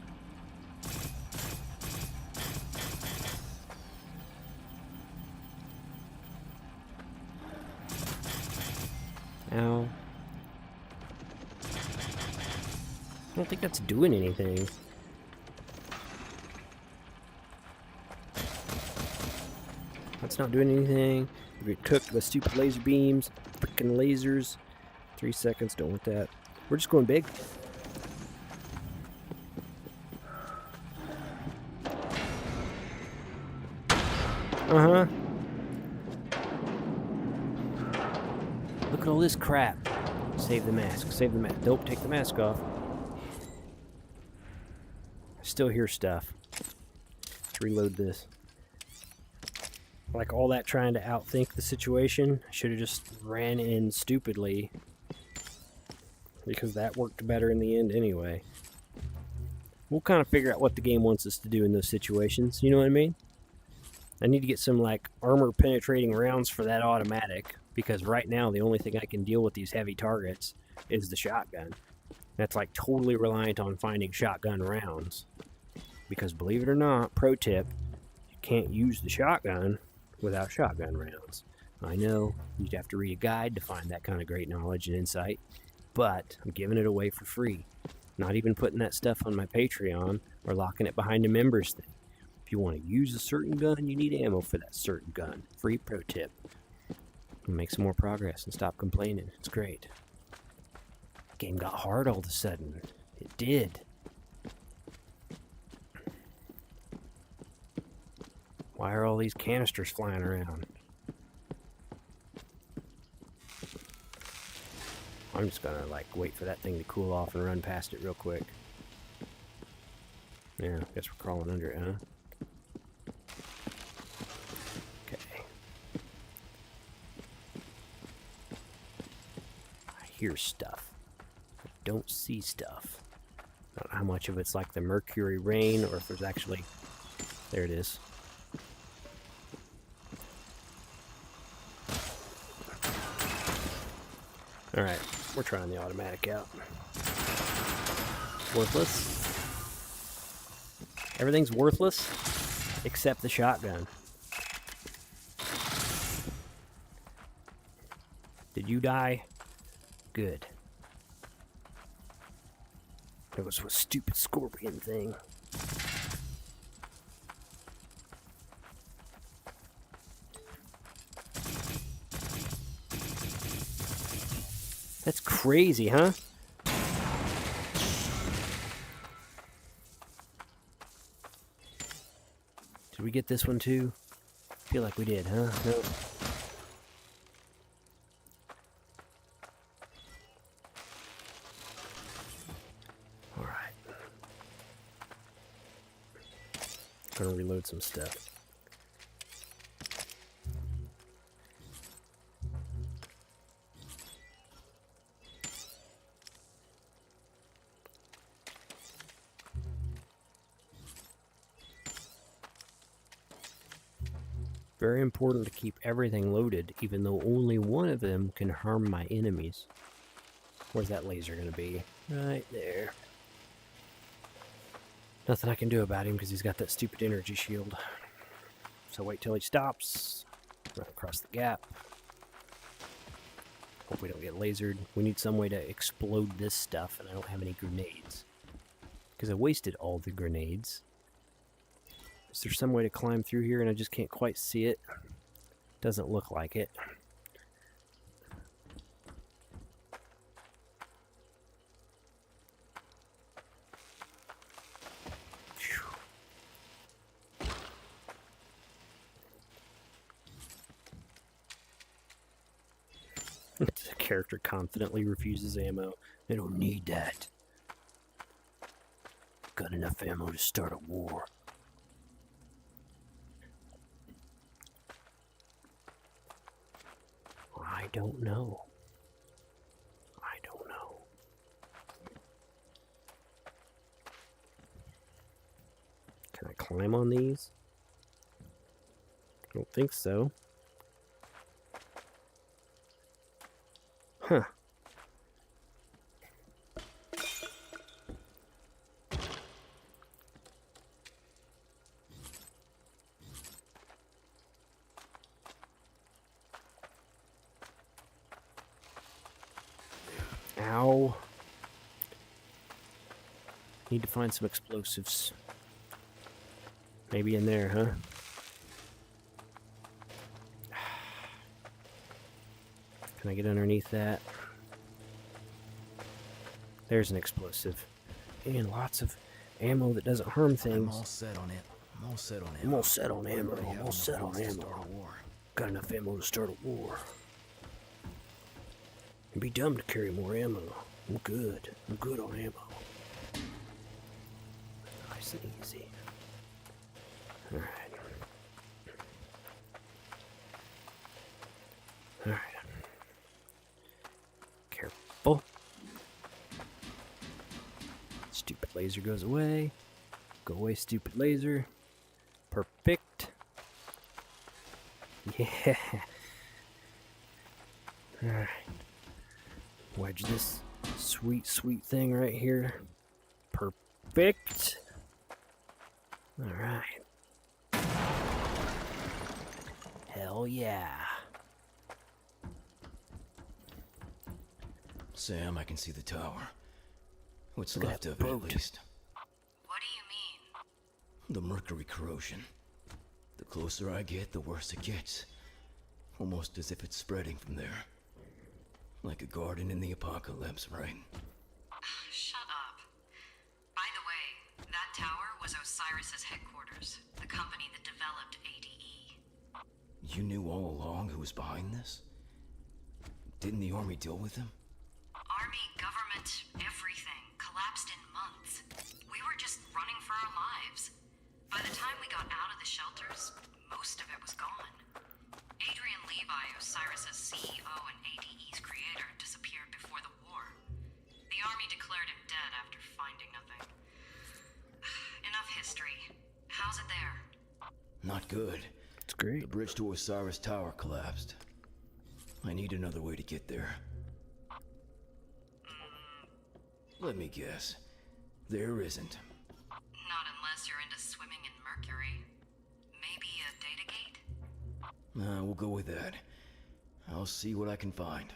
Ow. I don't think that's doing anything. That's not doing anything. We get cooked with stupid laser beams. Freaking lasers. 3 seconds, don't want that. We're just going big. Uh-huh. Look at all this crap. Save the mask. Save the mask. Nope, take the mask off. I still hear stuff. Let's reload this. Like all that trying to outthink the situation, I should have just ran in stupidly. Because that worked better in the end anyway. We'll kind of figure out what the game wants us to do in those situations. You know what I mean? I need to get some like armor penetrating rounds for that automatic. Because right now the only thing I can deal with these heavy targets is the shotgun. That's like totally reliant on finding shotgun rounds. Because believe it or not, pro tip, you can't use the shotgun without shotgun rounds. I know you'd have to read a guide to find that kind of great knowledge and insight. But I'm giving it away for free. Not even putting that stuff on my Patreon or locking it behind a members thing. If you want to use a certain gun, you need ammo for that certain gun. Free pro tip. Make some more progress and stop complaining. It's great. Game got hard all of a sudden. It did. Why are all these canisters flying around? I'm just gonna like wait for that thing to cool off and run past it real quick. Yeah, guess we're crawling under it, huh? Okay. I hear stuff. I don't see stuff. I don't know how much of it's like the mercury rain or if there's actually... There it is. Alright, we're trying the automatic out. Worthless. Everything's worthless except the shotgun. Did you die? Good. It was a stupid scorpion thing. That's crazy, huh? Did we get this one too? Feel like we did, huh? No. Alright. Gonna reload some stuff. Very important to keep everything loaded, even though only one of them can harm my enemies. Where's that laser going to be? Right there. Nothing I can do about him because he's got that stupid energy shield. So wait till he stops. Run across the gap. Hope we don't get lasered. We need some way to explode this stuff, and I don't have any grenades. Because I wasted all the grenades. Is there some way to climb through here and I just can't quite see it? Doesn't look like it. The character confidently refuses ammo. I don't need that. Got enough ammo to start a war. I don't know. I don't know. Can I climb on these? I don't think so. Huh. Ow. Need to find some explosives. Maybe in there, huh? Can I get underneath that? There's an explosive. And lots of ammo that doesn't harm things. I'm all set on it. I'm all set on ammo. I'm all set on ammo. Already I'm have all set on enough to ammo. start a war. Got enough ammo to start a war. It'd be dumb to carry more ammo. I'm good. I'm good on ammo. Nice and easy. Alright. Alright. Careful. Stupid laser goes away. Go away, stupid laser. Perfect. Yeah. Alright. Wedge this sweet, sweet thing right here. Perfect. Alright. Hell yeah. Sam, I can see the tower. What's Look at left that of it, at boat. least. What do you mean? The mercury corrosion. The closer I get, the worse it gets. Almost as if it's spreading from there. Like a garden in the apocalypse, right? Shut up. By the way, that tower was Osiris's headquarters, the company that developed ADE. You knew all along who was behind this? Didn't the army deal with him? Army, government, everything collapsed in months. We were just running for our lives. By the time we got out of the shelters, most of it was gone. Adrian Levi, Osiris's CEO and ADE's creator, disappeared before the war. The army declared him dead after finding nothing. Enough history. How's it there? Not good. It's great. The bridge to Osiris Tower collapsed. I need another way to get there. Let me guess. There isn't. Not unless you're into swimming in mercury. Maybe a data gate? We'll go with that. I'll see what I can find.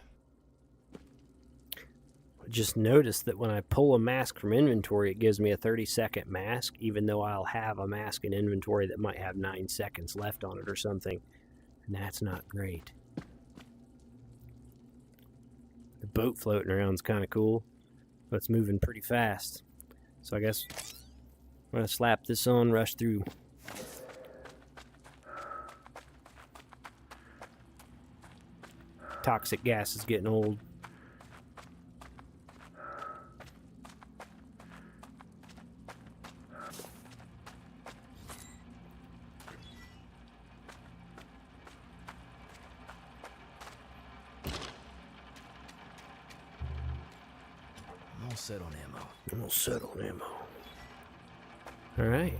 Just notice that when I pull a mask from inventory, it gives me a 30-second mask, even though I'll have a mask in inventory that might have 9 seconds left on it or something. And that's not great. The boat floating around is kind of cool, but it's moving pretty fast. So I guess I'm going to slap this on, rush through Toxic gas is getting old. I'm all set on ammo. I'm all set on ammo. Alright.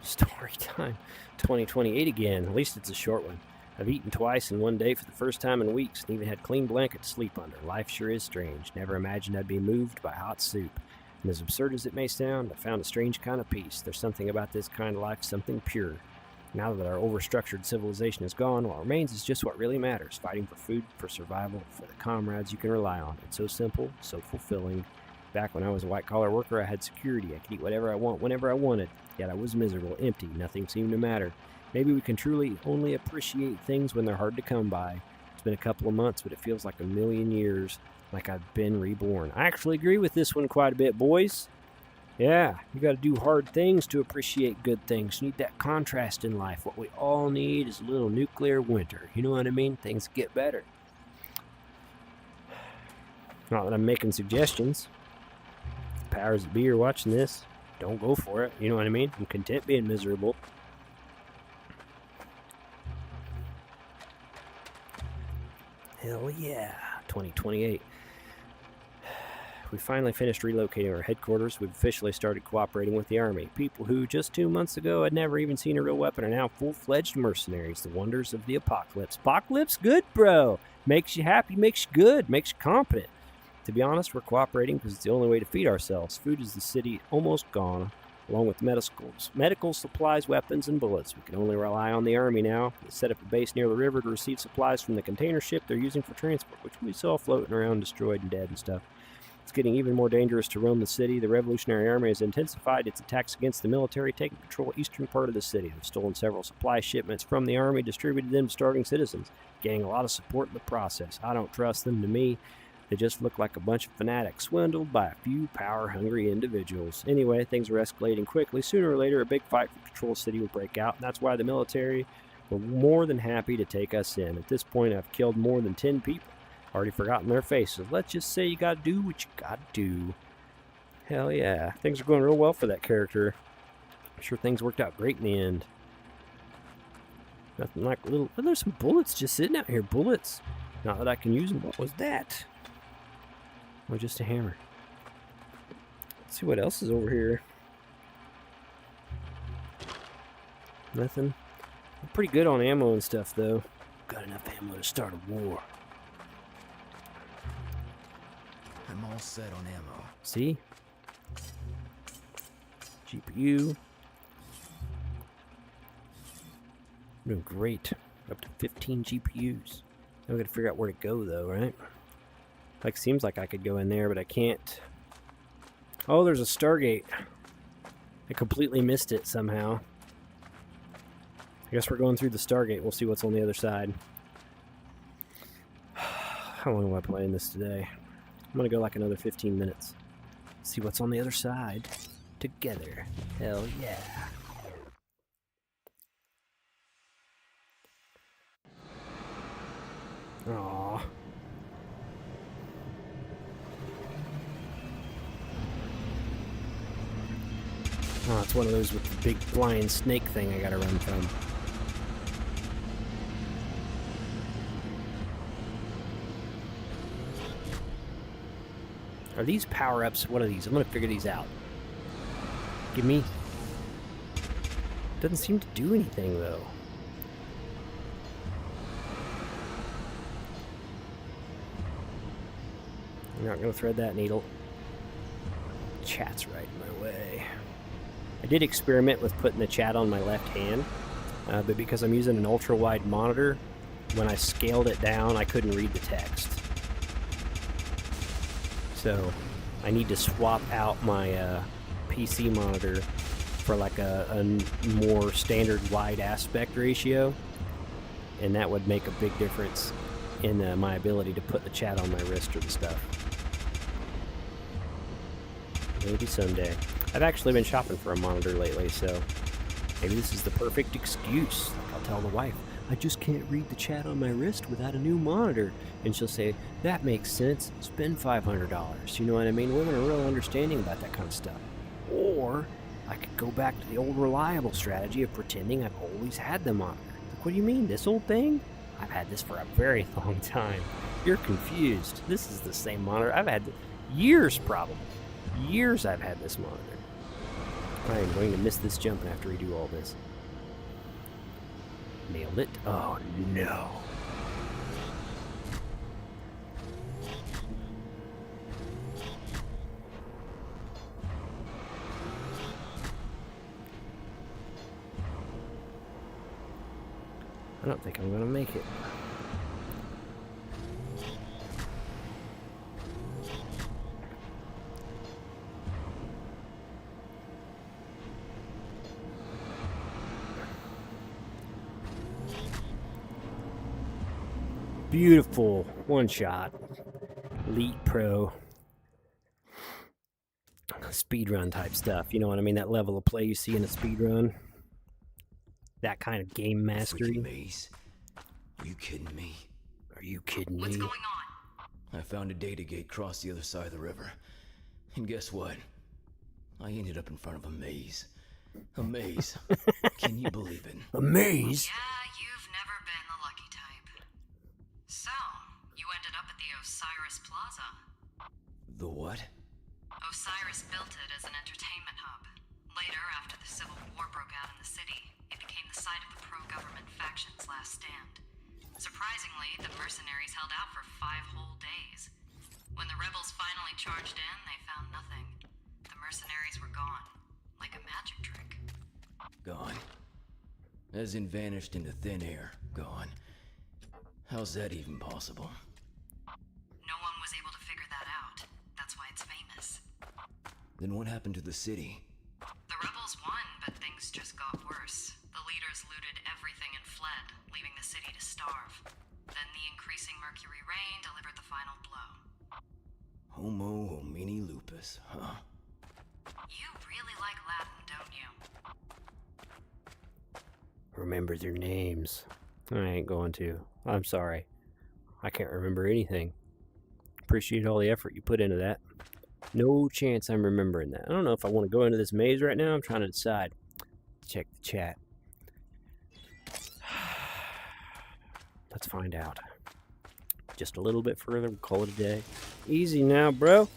Story time. 2028 again. At least it's a short one. I've eaten twice in one day for the first time in weeks, and even had clean blanket to sleep under. Life sure is strange. Never imagined I'd be moved by hot soup. And as absurd as it may sound, I found a strange kind of peace. There's something about this kind of life, something pure. Now that our overstructured civilization is gone, what remains is just what really matters. Fighting for food, for survival, for the comrades you can rely on. It's so simple, so fulfilling. Back when I was a white-collar worker, I had security. I could eat whatever I want, whenever I wanted. Yet I was miserable, empty. Nothing seemed to matter. Maybe we can truly only appreciate things when they're hard to come by. It's been a couple of months, but it feels like a million years, like I've been reborn. I actually agree with this one quite a bit, boys. Yeah, you gotta do hard things to appreciate good things. You need that contrast in life. What we all need is a little nuclear winter. You know what I mean? Things get better. Not that I'm making suggestions. Powers that be are watching this. Don't go for it. You know what I mean? I'm content being miserable. Hell yeah. 2028. We finally finished relocating our headquarters. We've officially started cooperating with the Army. People who just 2 months ago had never even seen a real weapon are now full-fledged mercenaries. The wonders of the apocalypse. Apocalypse? Good, bro. Makes you happy, makes you good, makes you competent. To be honest, we're cooperating because it's the only way to feed ourselves. Food is the city almost gone, along with medical supplies, weapons, and bullets. We can only rely on the Army now. They set up a base near the river to receive supplies from the container ship they're using for transport, which we saw floating around destroyed and dead and stuff. It's getting even more dangerous to roam the city. The Revolutionary Army has intensified its attacks against the military, taking control of the eastern part of the city. They've stolen several supply shipments from the Army, distributed them to starving citizens, gaining a lot of support in the process. I don't trust them. To me, they just look like a bunch of fanatics swindled by a few power-hungry individuals. Anyway, things are escalating quickly. Sooner or later, a big fight for control of the city will break out, and that's why the military were more than happy to take us in. At this point, I've killed more than 10 people. Already forgotten their faces. Let's just say you gotta do what you gotta do. Hell yeah. Things are going real well for that character. I'm sure things worked out great in the end. Nothing like little... Oh, there's some bullets just sitting out here. Bullets. Not that I can use them. What was that? Or just a hammer. Let's see what else is over here. Nothing. I'm pretty good on ammo and stuff, though. Got enough ammo to start a war. I'm all set on ammo. See? GPU. Doing great. Up to 15 GPUs. Now we gotta figure out where to go, though, right? Like, seems like I could go in there, but I can't. Oh, there's a Stargate. I completely missed it somehow. I guess we're going through the Stargate. We'll see what's on the other side. How long am I playing this today? I'm gonna go like another 15 minutes. See what's on the other side. Together. Hell yeah. Aww. Oh, it's one of those with the big flying snake thing I gotta run from. Are these power-ups? What are these? I'm gonna figure these out. Give me... Doesn't seem to do anything, though. I'm not gonna thread that needle. Chat's right in my way. I did experiment with putting the chat on my left hand, but because I'm using an ultra-wide monitor, when I scaled it down, I couldn't read the text. So I need to swap out my PC monitor for like a more standard wide aspect ratio, and that would make a big difference in my ability to put the chat on my wrist or the stuff. Maybe someday. I've actually been shopping for a monitor lately, so maybe this is the perfect excuse. I'll tell the wife, I just can't read the chat on my wrist without a new monitor. And she'll say, that makes sense. Spend $500. You know what I mean? Women are real understanding about that kind of stuff. Or I could go back to the old reliable strategy of pretending I've always had the monitor. Like, what do you mean, this old thing? I've had this for a very long time. You're confused. This is the same monitor. I've had years, probably. Years I've had this monitor. I am going to miss this jump and have to redo all this. Nailed it. Oh, no. I don't think I'm going to make it. Beautiful. One shot. Elite Pro. Speedrun type stuff. You know what I mean? That level of play you see in a speedrun. That kind of game mastery. Freaking maze. Are you kidding me? Are you kidding me? What's going on? I found a data gate across the other side of the river. And guess what? I ended up in front of a maze. A maze. Can you believe it? A maze? Yeah, you've never been the lucky type. So, you ended up at the Osiris Plaza. The what? Osiris built it as an entertainment hub. Later, after the Civil War broke out in the city, it became the site of the pro-government faction's last stand. Surprisingly, the mercenaries held out for 5 whole days. When the rebels finally charged in, they found nothing. The mercenaries were gone, like a magic trick. Gone. As in vanished into thin air. Gone. How's that even possible? No one was able to figure that out. That's why it's famous. Then what happened to the city? The rebels won, but things just got worse. The leaders looted everything and fled, leaving the city to starve. Then the increasing mercury rain delivered the final blow. Homo homini lupus, huh? You really like Latin, don't you? Remember their names. I ain't going to. I'm sorry. I can't remember anything. Appreciate all the effort you put into that. No chance I'm remembering that. I don't know if I want to go into this maze right now. I'm trying to decide. Check the chat. Let's find out. Just a little bit further. We'll call it a day. Easy now, bro.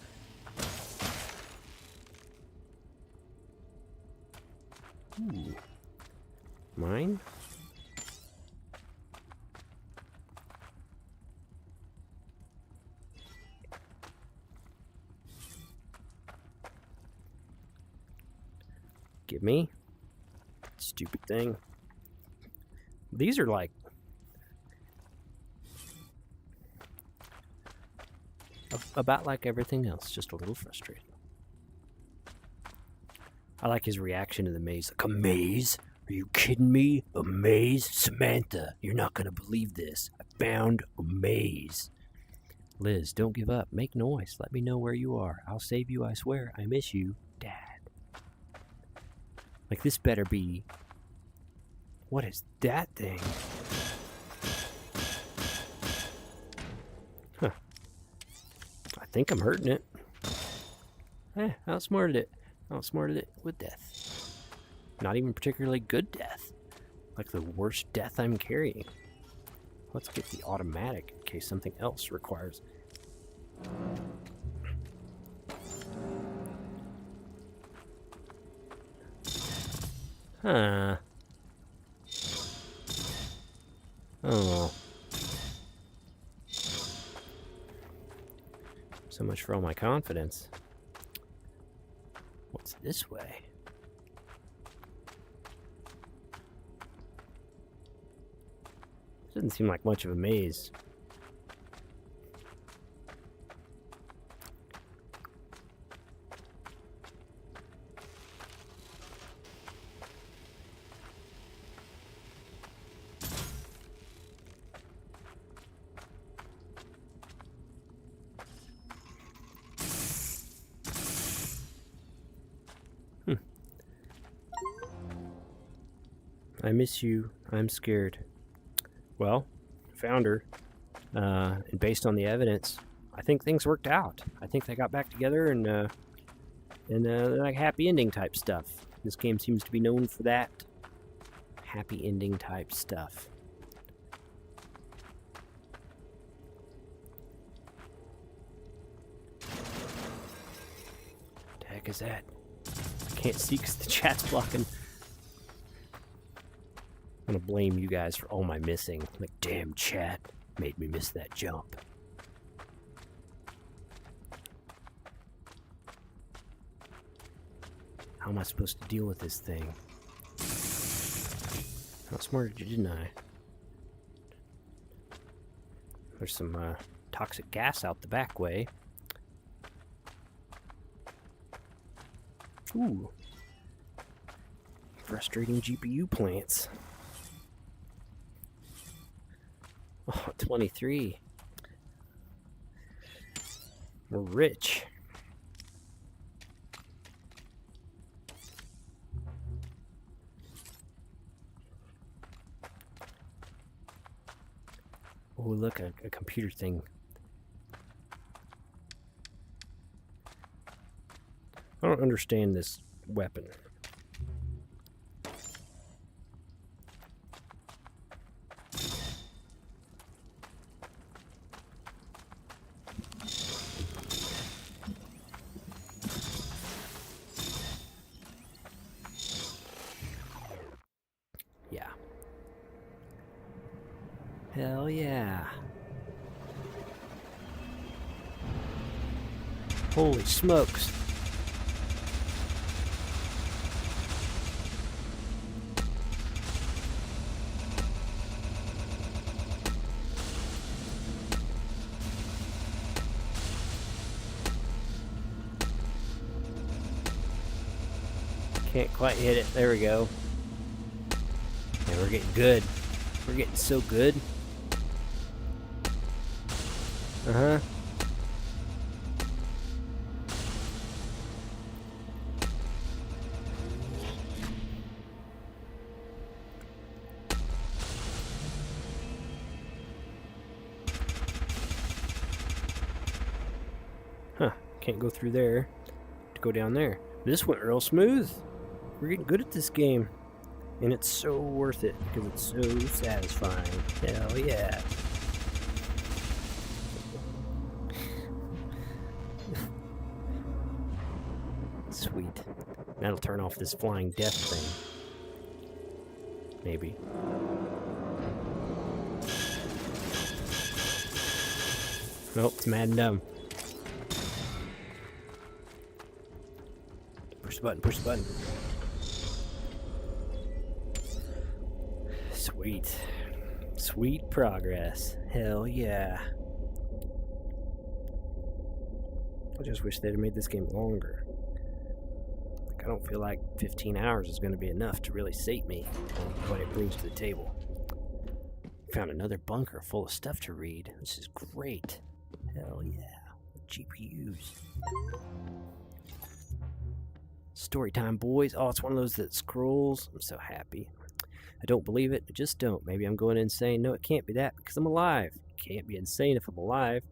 Ooh. Mine? Give me. Stupid thing. These are like about like everything else, just a little frustrating. I like his reaction to the maze. Like, a maze? Are you kidding me? A maze? Samantha, you're not going to believe this. I found a maze. Liz, don't give up. Make noise. Let me know where you are. I'll save you, I swear. I miss you, Dad. Like, this better be... What is that thing? Huh. I think I'm hurting it. Outsmarted it. Outsmarted it with death. Not even particularly good death. Like the worst death I'm carrying. Let's get the automatic in case something else requires. Huh. Oh. So much for all my confidence. What's this way? Doesn't seem like much of a maze. I miss you. I'm scared. well, found her. And based on the evidence, I think things worked out. I think they got back together and like happy ending type stuff. This game seems to be known for that. Happy ending type stuff. What the heck is that? I can't see because the chat's blocking. I'm gonna blame you guys for all my missing. Like, damn chat made me miss that jump. How am I supposed to deal with this thing? How smart didn't I? There's some toxic gas out the back way. Ooh. Frustrating GPU plants. Oh, 23. We're rich. Oh, look, a computer thing. I don't understand this weapon. Yeah. Hell yeah. Holy smokes. Can't quite hit it. There we go. And we're getting good. We're getting so good. Uh-huh. Huh. Can't go through there. To go down there. This went real smooth. We're getting good at this game. And it's so worth it because it's so satisfying. Hell yeah. Sweet. That'll turn off this flying death thing. Maybe. Nope, it's mad and dumb. Push the button, push the button. Sweet. Sweet progress. Hell yeah. I just wish they'd have made this game longer. Like, I don't feel like 15 hours is going to be enough to really sate me on what it brings to the table. Found another bunker full of stuff to read. This is great. Hell yeah. GPUs. Story time, boys. Oh, it's one of those that scrolls. I'm so happy. I don't believe it. I just don't. Maybe I'm going insane. No, it can't be that because I'm alive. Can't be insane if I'm alive.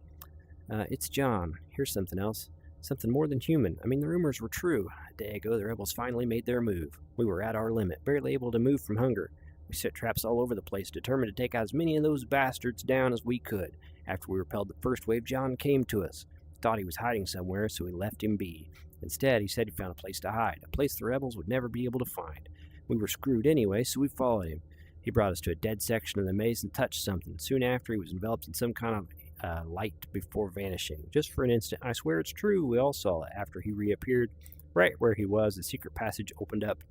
It's John. Here's something else. Something more than human. I mean, the rumors were true. A day ago, the rebels finally made their move. We were at our limit, barely able to move from hunger. We set traps all over the place, determined to take out as many of those bastards down as we could. After we repelled the first wave, John came to us. Thought he was hiding somewhere, so we left him be. Instead, he said he found a place to hide, a place the rebels would never be able to find. We were screwed anyway, so we followed him. He brought us to a dead section of the maze and touched something. Soon after, he was enveloped in some kind of light before vanishing. Just for an instant, I swear it's true, we all saw it. After he reappeared, right where he was, the secret passage opened up,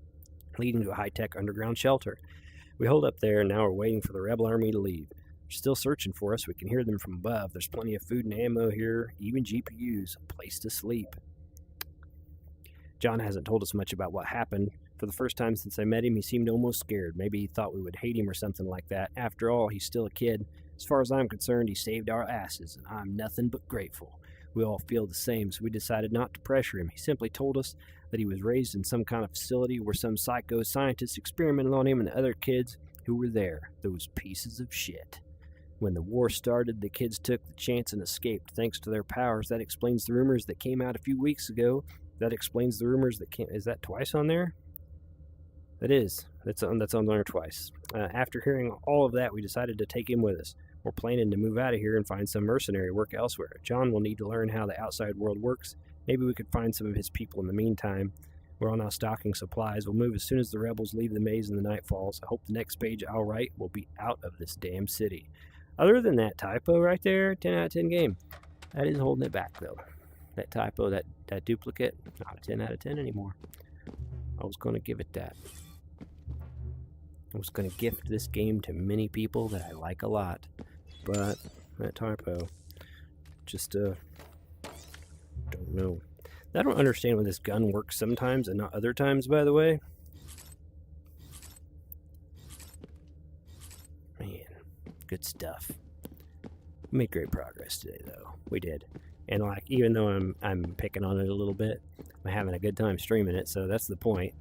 leading to a high-tech underground shelter. We holed up there, and now we're waiting for the rebel army to leave. They're still searching for us. We can hear them from above. There's plenty of food and ammo here, even GPUs, a place to sleep. John hasn't told us much about what happened. For the first time since I met him, he seemed almost scared. Maybe he thought we would hate him or something like that. After all, he's still a kid. As far as I'm concerned, he saved our asses, and I'm nothing but grateful. We all feel the same, so we decided not to pressure him. He simply told us that he was raised in some kind of facility where some psycho scientists experimented on him and the other kids Who were there? Those pieces of shit. When the war started, the kids took the chance and escaped thanks to their powers. That explains the rumors that came out a few weeks ago. That explains the rumors that came... Is that twice on there? That is. That's on there twice. After hearing all of that, we decided to take him with us. We're planning to move out of here and find some mercenary work elsewhere. John will need to learn how the outside world works. Maybe we could find some of his people in the meantime. We're all now stocking supplies. We'll move as soon as the rebels leave the maze and the night falls. I hope the next page I'll write will be out of this damn city. Other than that typo right there, 10 out of 10 game. That is holding it back, though. That typo, that duplicate, not a 10 out of 10 anymore. I was going to give it that. I was going to gift this game to many people that I like a lot. But that typo, just, don't know. I don't understand when this gun works sometimes and not other times, by the way. Man, good stuff. We made great progress today, though. We did. And, like, even though I'm picking on it a little bit, I'm having a good time streaming it, so that's the point.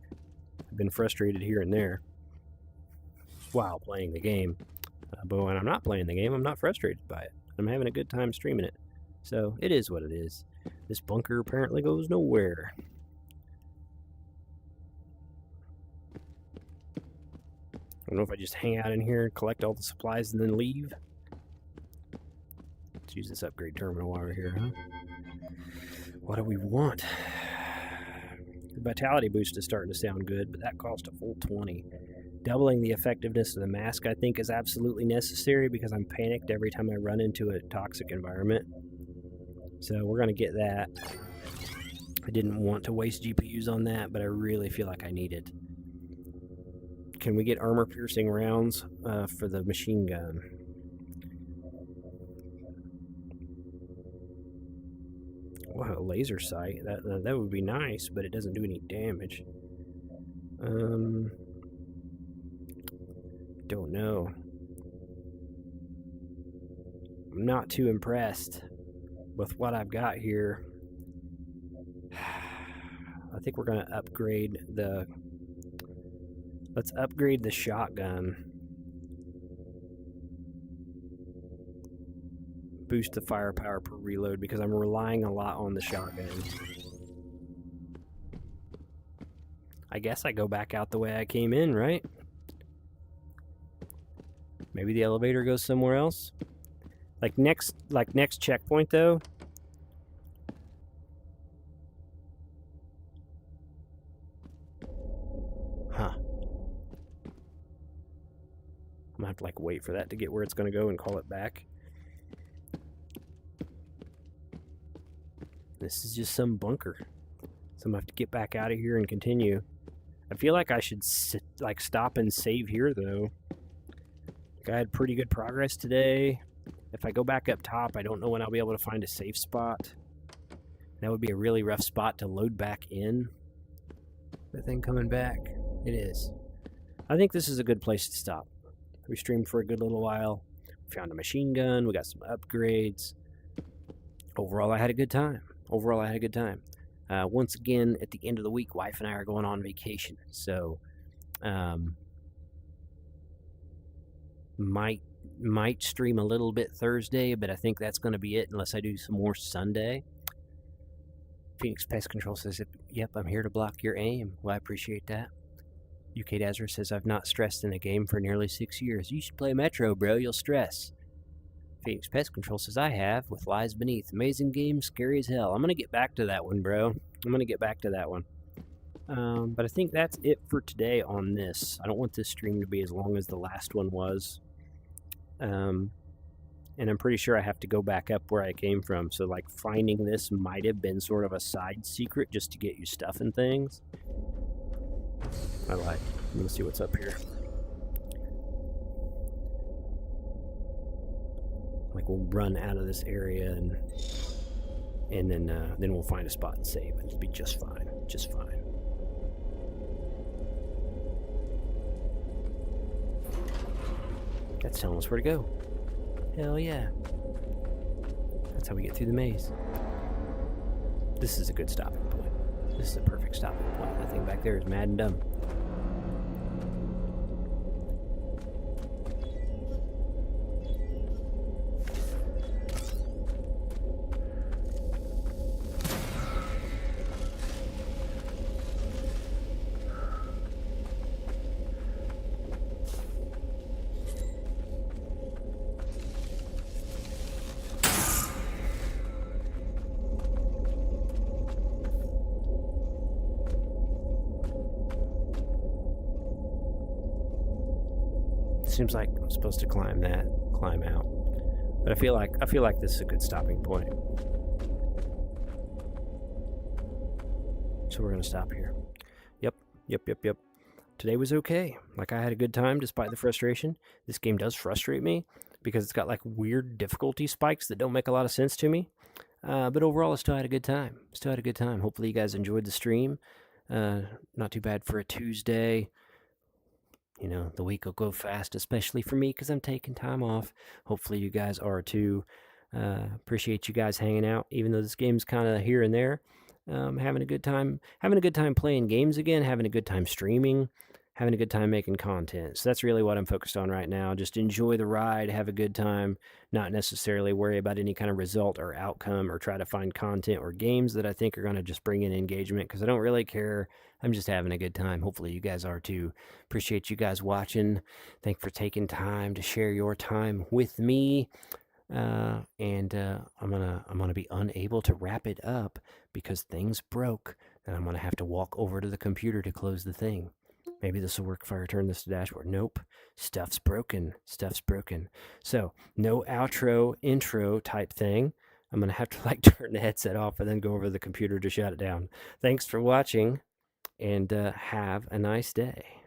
I've been frustrated here and there while playing the game. But when I'm not playing the game, I'm not frustrated by it. I'm having a good time streaming it. So, it is what it is. This bunker apparently goes nowhere. I don't know if I just hang out in here and collect all the supplies and then leave. Let's use this upgrade terminal while we're here, huh? What do we want? The vitality boost is starting to sound good, but that cost a full 20. Doubling the effectiveness of the mask, I think, is absolutely necessary because I'm panicked every time I run into a toxic environment. So we're going to get that. I didn't want to waste GPUs on that, but I really feel like I need it. Can we get armor-piercing rounds for the machine gun? Wow, a laser sight. That would be nice, but it doesn't do any damage. Don't know. I'm not too impressed with what I've got here. I think we're going to upgrade the... Let's upgrade the shotgun. Boost the firepower per reload because I'm relying a lot on the shotgun. I guess I go back out the way I came in, right? Maybe the elevator goes somewhere else? Like next checkpoint though. Huh. I'm gonna have to like wait for that to get where it's gonna go and call it back. This is just some bunker. So I'm gonna have to get back out of here and continue. I feel like I should stop and save here though. I had pretty good progress today. If I go back up top, I don't know when I'll be able to find a safe spot. That would be a really rough spot to load back in. The thing coming back. It is. I think this is a good place to stop. We streamed for a good little while. We found a machine gun. We got some upgrades. Overall, I had a good time. Once again, at the end of the week, wife and I are going on vacation. So, might stream a little bit Thursday, but I think that's going to be it unless I do some more Sunday. Phoenix Pest Control says, yep, I'm here to block your aim. Well, I appreciate that. UK Dazzer says, I've not stressed in a game for nearly 6 years. You should play Metro, bro. You'll stress. Phoenix Pest Control says, I have, with Lies Beneath. Amazing game, scary as hell. I'm going to get back to that one, bro. But I think that's it for today on this. I don't want this stream to be as long as the last one was. And I'm pretty sure I have to go back up where I came from. So, like, finding this might have been sort of a side secret just to get you stuff and things. I lied. Let's see what's up here. Like, we'll run out of this area and then we'll find a spot and save, and it'll be just fine. Just fine. That's telling us where to go. Hell yeah. That's how we get through the maze. This is a good stopping point. This is a perfect stopping point. That thing back there is mad and dumb. seems like I'm supposed to climb out. But I feel like this is a good stopping point. So we're gonna stop here. Yep. Today was okay. Like, I had a good time despite the frustration. This game does frustrate me because it's got like weird difficulty spikes that don't make a lot of sense to me. But overall, I still had a good time. Hopefully you guys enjoyed the stream. Not too bad for a Tuesday. You know, the week will go fast, especially for me because I'm taking time off. Hopefully you guys are too. Appreciate you guys hanging out, even though this game's kind of here and there. Having a good time playing games again, having a good time streaming, having a good time making content. So that's really what I'm focused on right now. Just enjoy the ride, have a good time, not necessarily worry about any kind of result or outcome, or try to find content or games that I think are going to just bring in engagement, because I don't really care. I'm just having a good time. Hopefully you guys are too. Appreciate you guys watching. Thank you for taking time to share your time with me. And I'm gonna be unable to wrap it up because things broke, and I'm gonna have to walk over to the computer to close the thing. Maybe this will work if I return this to dashboard. Nope, stuff's broken. So no outro, intro type thing. I'm gonna have to like turn the headset off and then go over to the computer to shut it down. Thanks for watching, and have a nice day.